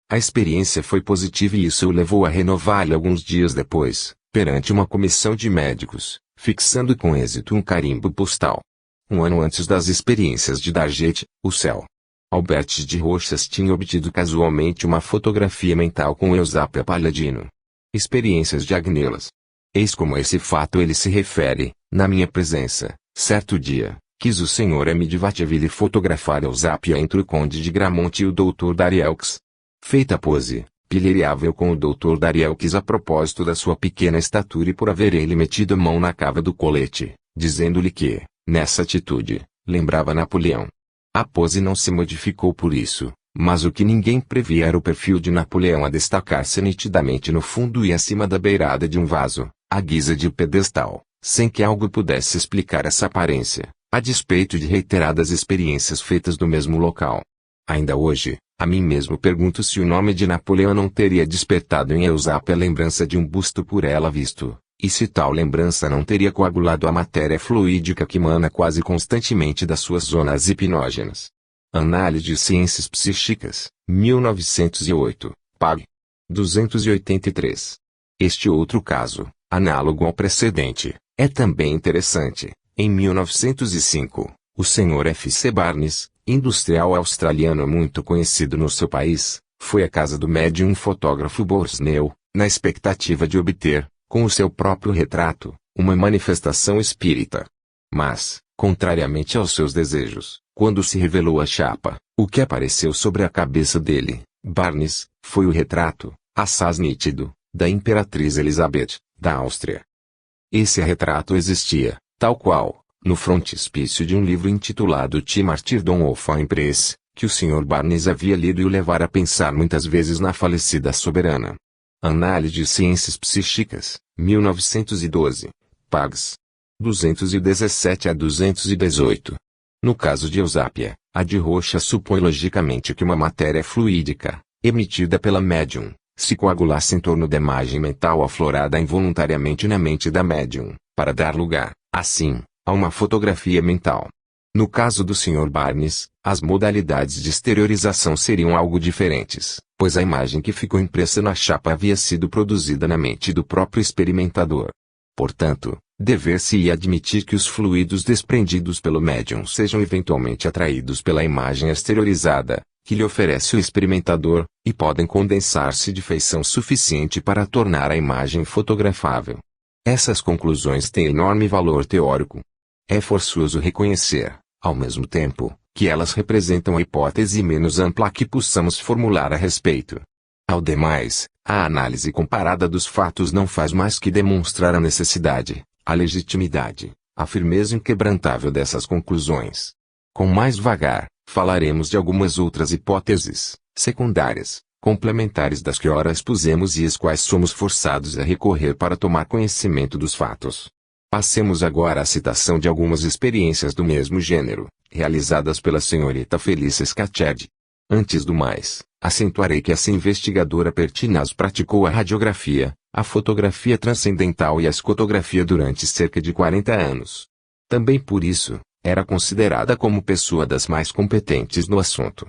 A experiência foi positiva e isso o levou a renová-la alguns dias depois, perante uma comissão de médicos, fixando com êxito um carimbo postal. Um ano antes das experiências de Darget, o céu. Albert de Rochas tinha obtido casualmente uma fotografia mental com Eusápia Palladino. Experiências de Agnelas. Eis como a esse fato ele se refere: na minha presença, certo dia, quis o senhor M. de Vatteville fotografar Eusápia entre o conde de Gramonte e o doutor Darielx. Feita a pose, pilheriava eu com o doutor Darielx a propósito da sua pequena estatura e por haver ele metido a mão na cava do colete, dizendo-lhe que, nessa atitude, lembrava Napoleão. A pose não se modificou por isso, mas o que ninguém previa era o perfil de Napoleão a destacar-se nitidamente no fundo e acima da beirada de um vaso, à guisa de pedestal, sem que algo pudesse explicar essa aparência, a despeito de reiteradas experiências feitas no mesmo local. Ainda hoje, a mim mesmo pergunto se o nome de Napoleão não teria despertado em Eusápia a lembrança de um busto por ela visto, e se tal lembrança não teria coagulado a matéria fluídica que emana quase constantemente das suas zonas hipnógenas. Análise de Ciências Psíquicas, 1908, pág. 283. Este outro caso, análogo ao precedente, é também interessante. Em 1905, o Sr. F. C. Barnes, industrial australiano muito conhecido no seu país, foi à casa do médium fotógrafo Borsnell, na expectativa de obter, com o seu próprio retrato, uma manifestação espírita. Mas, contrariamente aos seus desejos, quando se revelou a chapa, o que apareceu sobre a cabeça dele, Barnes, foi o retrato, assaz nítido, da Imperatriz Elizabeth, da Áustria. Esse retrato existia, tal qual, no frontispício de um livro intitulado T. Martyrdom of a Empress, que o Sr. Barnes havia lido e o levara a pensar muitas vezes na falecida soberana. Análise de Ciências Psíquicas, 1912, pags. 217 a 218. No caso de Eusápia, a de Rocha supõe logicamente que uma matéria fluídica, emitida pela médium, se coagulasse em torno da imagem mental aflorada involuntariamente na mente da médium, para dar lugar, assim, a uma fotografia mental. No caso do Sr. Barnes, as modalidades de exteriorização seriam algo diferentes, pois a imagem que ficou impressa na chapa havia sido produzida na mente do próprio experimentador. Portanto, dever-se-ia admitir que os fluidos desprendidos pelo médium sejam eventualmente atraídos pela imagem exteriorizada, que lhe oferece o experimentador, e podem condensar-se de feição suficiente para tornar a imagem fotografável. Essas conclusões têm enorme valor teórico. É forçoso reconhecer, ao mesmo tempo, que elas representam a hipótese menos ampla que possamos formular a respeito. Ao demais, a análise comparada dos fatos não faz mais que demonstrar a necessidade, a legitimidade, a firmeza inquebrantável dessas conclusões. Com mais vagar, falaremos de algumas outras hipóteses, secundárias, complementares das que ora expusemos e às quais somos forçados a recorrer para tomar conhecimento dos fatos. Passemos agora à citação de algumas experiências do mesmo gênero, realizadas pela senhorita Felícia Scatcherd. Antes do mais, acentuarei que essa investigadora pertinaz praticou a radiografia, a fotografia transcendental e a escotografia durante cerca de 40 anos. Também por isso, era considerada como pessoa das mais competentes no assunto.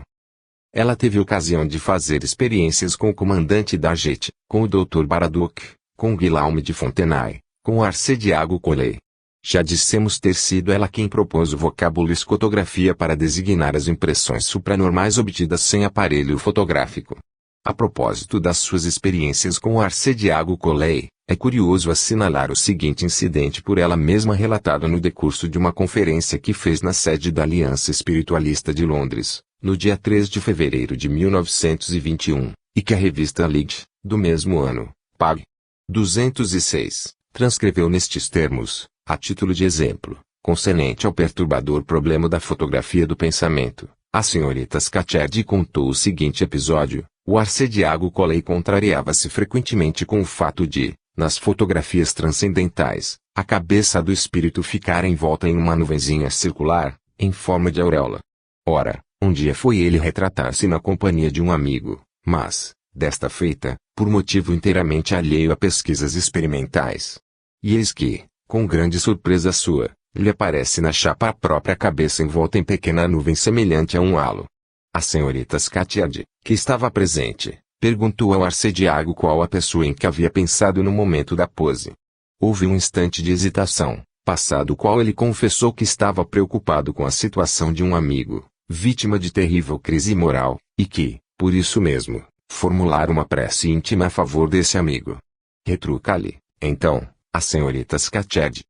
Ela teve ocasião de fazer experiências com o comandante da JET, com o Dr. Baraduc, com Guillaume de Fontenay, com Arcediago Collet. Já dissemos ter sido ela quem propôs o vocábulo escotografia para designar as impressões supranormais obtidas sem aparelho fotográfico. A propósito das suas experiências com Arcediago Collet, é curioso assinalar o seguinte incidente por ela mesma relatado no decurso de uma conferência que fez na sede da Aliança Espiritualista de Londres, no dia 3 de fevereiro de 1921, e que a revista Lead, do mesmo ano, pág. 206, transcreveu nestes termos, a título de exemplo, concernente ao perturbador problema da fotografia do pensamento. A senhorita Scatcherd contou o seguinte episódio: o Arcediago Collet contrariava-se frequentemente com o fato de, nas fotografias transcendentais, a cabeça do espírito ficar envolta em uma nuvenzinha circular, em forma de auréola. Ora, um dia foi ele retratar-se na companhia de um amigo, mas, desta feita, por motivo inteiramente alheio a pesquisas experimentais. E eis que, com grande surpresa sua, lhe aparece na chapa a própria cabeça envolta em pequena nuvem semelhante a um halo. A senhorita Scatcherd, que estava presente, perguntou ao Arcediago qual a pessoa em que havia pensado no momento da pose. Houve um instante de hesitação, passado o qual ele confessou que estava preocupado com a situação de um amigo, vítima de terrível crise moral, e que, por isso mesmo, formulara uma prece íntima a favor desse amigo. Retruca-lhe, então, a senhorita Scatcherd.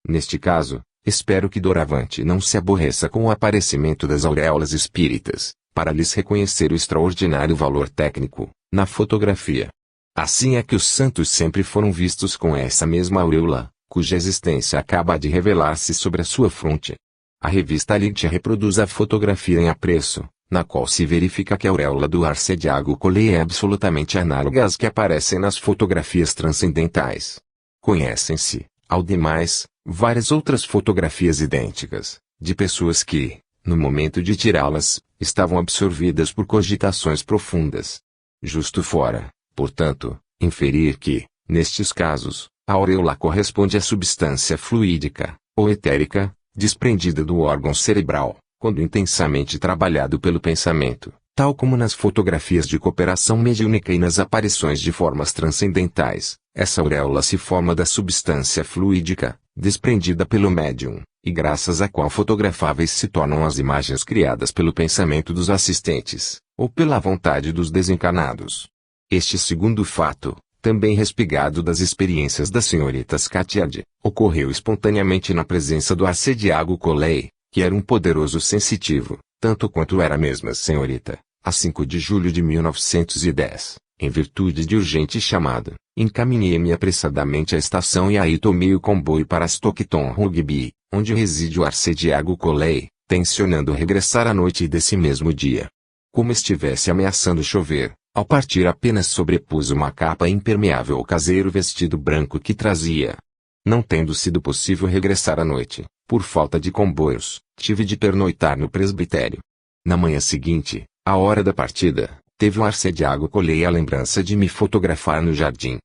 Neste caso, espero que doravante não se aborreça com o aparecimento das auréolas espíritas, para lhes reconhecer o extraordinário valor técnico, na fotografia. Assim é que os santos sempre foram vistos com essa mesma auréola, cuja existência acaba de revelar-se sobre a sua fronte. A revista Lite reproduz a fotografia em apreço, na qual se verifica que a auréola do Arcediago Collet é absolutamente análoga às que aparecem nas fotografias transcendentais. Conhecem-se, ao demais, várias outras fotografias idênticas, de pessoas que, no momento de tirá-las, estavam absorvidas por cogitações profundas. Justo fora, portanto, inferir que, nestes casos, a auréola corresponde à substância fluídica, ou etérica, desprendida do órgão cerebral, quando intensamente trabalhado pelo pensamento, tal como nas fotografias de cooperação mediúnica e nas aparições de formas transcendentais. Essa auréola se forma da substância fluídica, desprendida pelo médium, e graças à qual fotografáveis se tornam as imagens criadas pelo pensamento dos assistentes, ou pela vontade dos desencarnados. Este segundo fato, também respigado das experiências da senhorita Scatcherd, ocorreu espontaneamente na presença do Arcediago Collet, que era um poderoso sensitivo, tanto quanto era a mesma senhorita, a 5 de julho de 1910, em virtude de urgente chamado, encaminhei-me apressadamente à estação e aí tomei o comboio para Stockton Rugby, onde reside o Arcediago Collet, tencionando regressar à noite desse mesmo dia. Como estivesse ameaçando chover, ao partir apenas sobrepus uma capa impermeável ao caseiro vestido branco que trazia. Não tendo sido possível regressar à noite, por falta de comboios, tive de pernoitar no presbitério. Na manhã seguinte, à hora da partida, teve o Arcediago Collet a lembrança de me fotografar no jardim.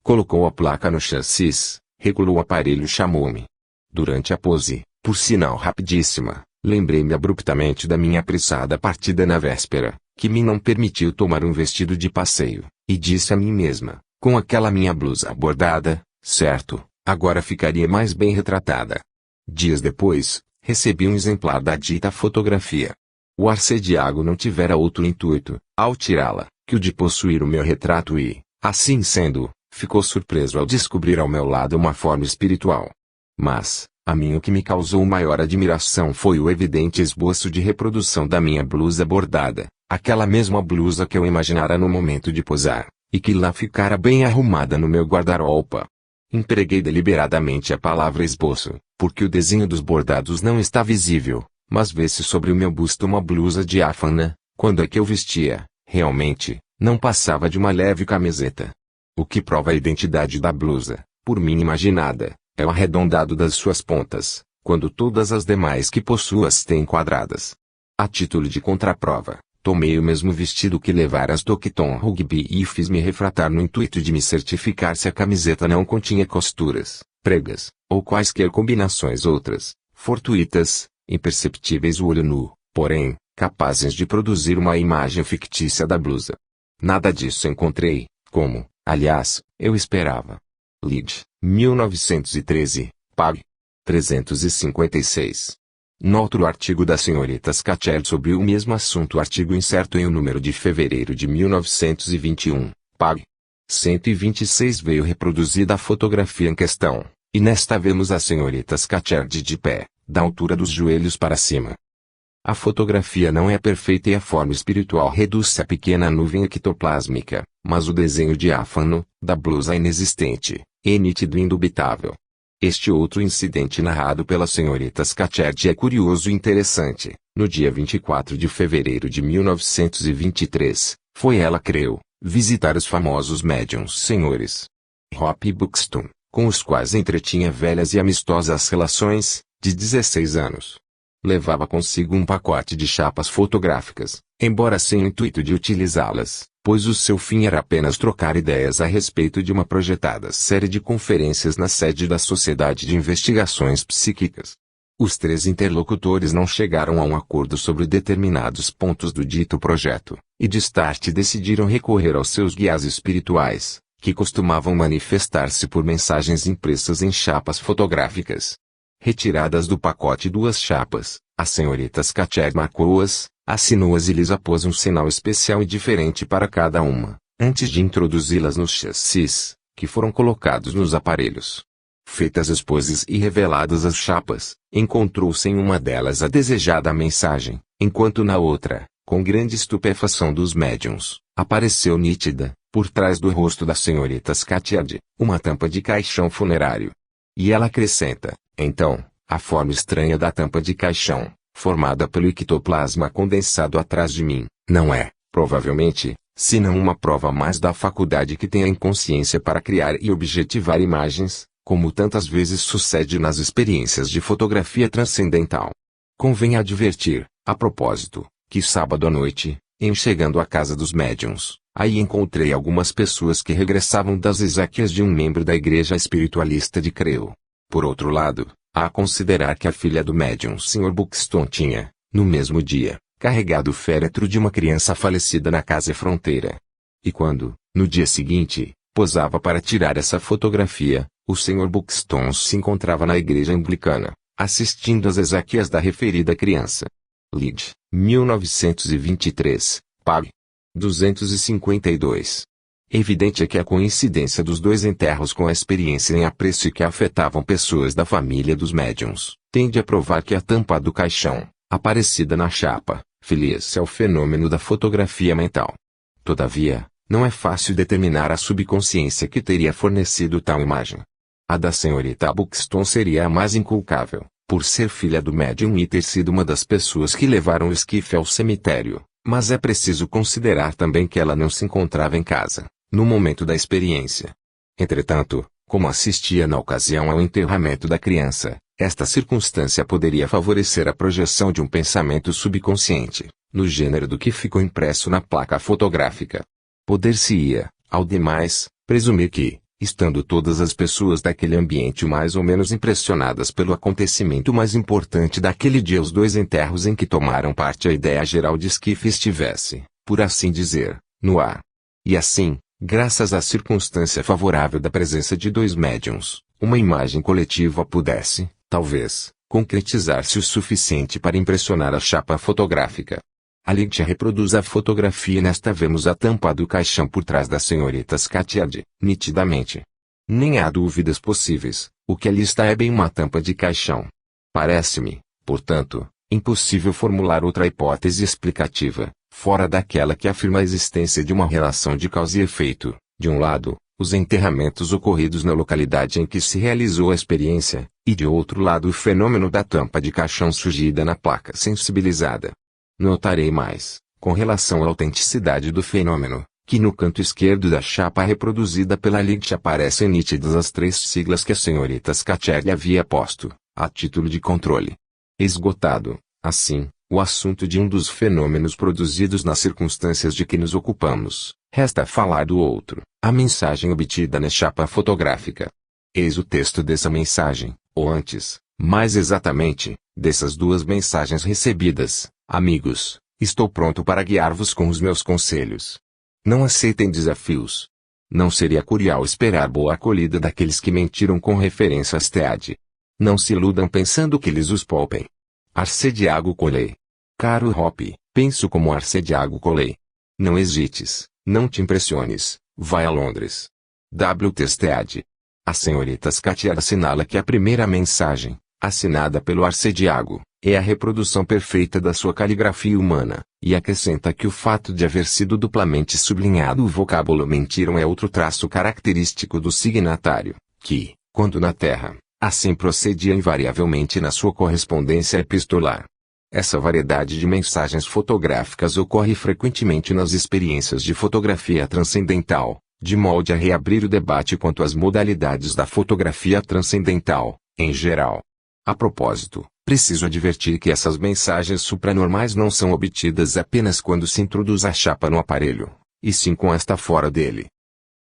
Colocou a placa no chassis, regulou o aparelho e chamou-me. Durante a pose, por sinal rapidíssima, lembrei-me abruptamente da minha apressada partida na véspera, que me não permitiu tomar um vestido de passeio, e disse a mim mesma, com aquela minha blusa bordada, certo, agora ficaria mais bem retratada. Dias depois, recebi um exemplar da dita fotografia. O Arcediago não tivera outro intuito, ao tirá-la, que o de possuir o meu retrato e, assim sendo, ficou surpreso ao descobrir ao meu lado uma forma espiritual. Mas, a mim o que me causou maior admiração foi o evidente esboço de reprodução da minha blusa bordada, aquela mesma blusa que eu imaginara no momento de posar, e que lá ficara bem arrumada no meu guarda-roupa. Empreguei deliberadamente a palavra esboço, porque o desenho dos bordados não está visível, mas vê-se sobre o meu busto uma blusa diáfana, quando a que eu vestia, realmente, não passava de uma leve camiseta. O que prova a identidade da blusa, por mim imaginada, é o arredondado das suas pontas, quando todas as demais que possuo as têm quadradas. A título de contraprova, tomei o mesmo vestido que levara a Stockton Rugby e fiz-me refratar no intuito de me certificar se a camiseta não continha costuras, pregas, ou quaisquer combinações outras, fortuitas, imperceptíveis ao olho nu, porém, capazes de produzir uma imagem fictícia da blusa. Nada disso encontrei, como, aliás, eu esperava. Lide, 1913, pág. 356. Noutro artigo da senhorita Scatcherd sobre o mesmo assunto, artigo incerto em o número de fevereiro de 1921, pág. 126, veio reproduzida a fotografia em questão, e nesta vemos a senhorita Scatcherd de pé, da altura dos joelhos para cima. A fotografia não é perfeita e a forma espiritual reduz-se a pequena nuvem ectoplásmica, mas o desenho diáfano, da blusa é inexistente, e nítido e indubitável. Este outro incidente narrado pela senhorita Scatcherd é curioso e interessante. No dia 24 de fevereiro de 1923, foi ela, creu, visitar os famosos médiuns senhores Hope e Buxton, com os quais entretinha velhas e amistosas relações, de 16 anos. Levava consigo um pacote de chapas fotográficas, embora sem o intuito de utilizá-las, pois o seu fim era apenas trocar ideias a respeito de uma projetada série de conferências na sede da Sociedade de Investigações Psíquicas. Os três interlocutores não chegaram a um acordo sobre determinados pontos do dito projeto, e de start decidiram recorrer aos seus guias espirituais, que costumavam manifestar-se por mensagens impressas em chapas fotográficas. Retiradas do pacote duas chapas, a senhorita Scatcherd marcou-as, assinou-as e lhes apôs um sinal especial e diferente para cada uma, antes de introduzi-las nos chassis, que foram colocados nos aparelhos. Feitas as poses e reveladas as chapas, encontrou-se em uma delas a desejada mensagem, enquanto na outra, com grande estupefação dos médiuns, apareceu nítida, por trás do rosto da senhorita Scatcherd, uma tampa de caixão funerário. E ela acrescenta, então, a forma estranha da tampa de caixão, formada pelo ectoplasma condensado atrás de mim, não é, provavelmente, senão uma prova mais da faculdade que tem a inconsciência para criar e objetivar imagens, como tantas vezes sucede nas experiências de fotografia transcendental. Convém advertir, a propósito, que sábado à noite, em chegando à casa dos médiuns, aí encontrei algumas pessoas que regressavam das exéquias de um membro da igreja espiritualista de Creu. Por outro lado, há a considerar que a filha do médium Sr. Buxton tinha, no mesmo dia, carregado o féretro de uma criança falecida na casa fronteira. E quando, no dia seguinte, posava para tirar essa fotografia, o Sr. Buxton se encontrava na igreja anglicana, assistindo às exéquias da referida criança. Leeds, 1923, pag. 252. Evidente é que a coincidência dos dois enterros com a experiência em apreço que afetavam pessoas da família dos médiuns, tende a provar que a tampa do caixão, aparecida na chapa, filia-se ao fenômeno da fotografia mental. Todavia, não é fácil determinar a subconsciência que teria fornecido tal imagem. A da senhorita Buxton seria a mais inculcável, por ser filha do médium e ter sido uma das pessoas que levaram o esquife ao cemitério, mas é preciso considerar também que ela não se encontrava em casa, no momento da experiência. Entretanto, como assistia na ocasião ao enterramento da criança, esta circunstância poderia favorecer a projeção de um pensamento subconsciente, no gênero do que ficou impresso na placa fotográfica. Poder-se-ia, ao demais, presumir que, estando todas as pessoas daquele ambiente mais ou menos impressionadas pelo acontecimento mais importante daquele dia, os dois enterros em que tomaram parte a ideia geral de esquife estivesse, por assim dizer, no ar. E assim, graças à circunstância favorável da presença de dois médiuns, uma imagem coletiva pudesse, talvez, concretizar-se o suficiente para impressionar a chapa fotográfica. A Lídia reproduz a fotografia e nesta vemos a tampa do caixão por trás da senhorita Scatcherd, nitidamente. Nem há dúvidas possíveis, o que ali está é bem uma tampa de caixão. Parece-me, portanto, impossível formular outra hipótese explicativa, fora daquela que afirma a existência de uma relação de causa e efeito, de um lado, os enterramentos ocorridos na localidade em que se realizou a experiência, e de outro lado o fenômeno da tampa de caixão surgida na placa sensibilizada. Notarei mais, com relação à autenticidade do fenômeno, que no canto esquerdo da chapa reproduzida pela Lídia aparecem nítidas as três siglas que a senhorita Scatcherd havia posto, a título de controle. Esgotado, assim, o assunto de um dos fenômenos produzidos nas circunstâncias de que nos ocupamos, resta falar do outro, a mensagem obtida na chapa fotográfica. Eis o texto dessa mensagem, ou antes, mais exatamente, dessas duas mensagens recebidas. Amigos, estou pronto para guiar-vos com os meus conselhos. Não aceitem desafios. Não seria curial esperar boa acolhida daqueles que mentiram com referência a Stead. Não se iludam pensando que lhes os poupem. Arcediago Coley. Caro Hoppe, penso como Arcediago Coley. Não hesites, não te impressiones, vai a Londres. W. Stead. A senhorita Scatcherd assinala que a primeira mensagem, assinada pelo Arcediago, é a reprodução perfeita da sua caligrafia humana, e acrescenta que o fato de haver sido duplamente sublinhado o vocábulo mentiram é outro traço característico do signatário, que, quando na Terra, assim procedia invariavelmente na sua correspondência epistolar. Essa variedade de mensagens fotográficas ocorre frequentemente nas experiências de fotografia transcendental, de modo a reabrir o debate quanto às modalidades da fotografia transcendental, em geral. A propósito, preciso advertir que essas mensagens supranormais não são obtidas apenas quando se introduz a chapa no aparelho, e sim com esta fora dele.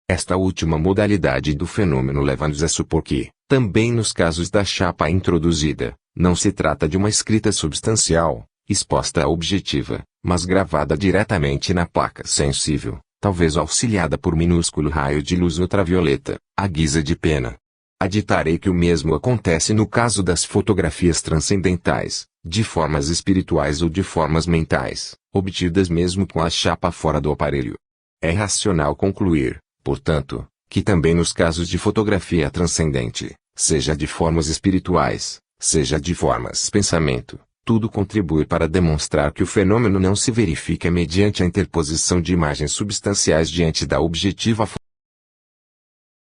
Esta última modalidade do fenômeno leva-nos a supor que, também nos casos da chapa introduzida, não se trata de uma escrita substancial, exposta à objetiva, mas gravada diretamente na placa sensível, talvez auxiliada por minúsculo raio de luz ultravioleta, à guisa de pena. Aditarei que o mesmo acontece no caso das fotografias transcendentais, de formas espirituais ou de formas mentais, obtidas mesmo com a chapa fora do aparelho. É racional concluir, portanto, que também nos casos de fotografia transcendente, seja de formas espirituais, seja de formas pensamento, tudo contribui para demonstrar que o fenômeno não se verifica mediante a interposição de imagens substanciais diante da objetiva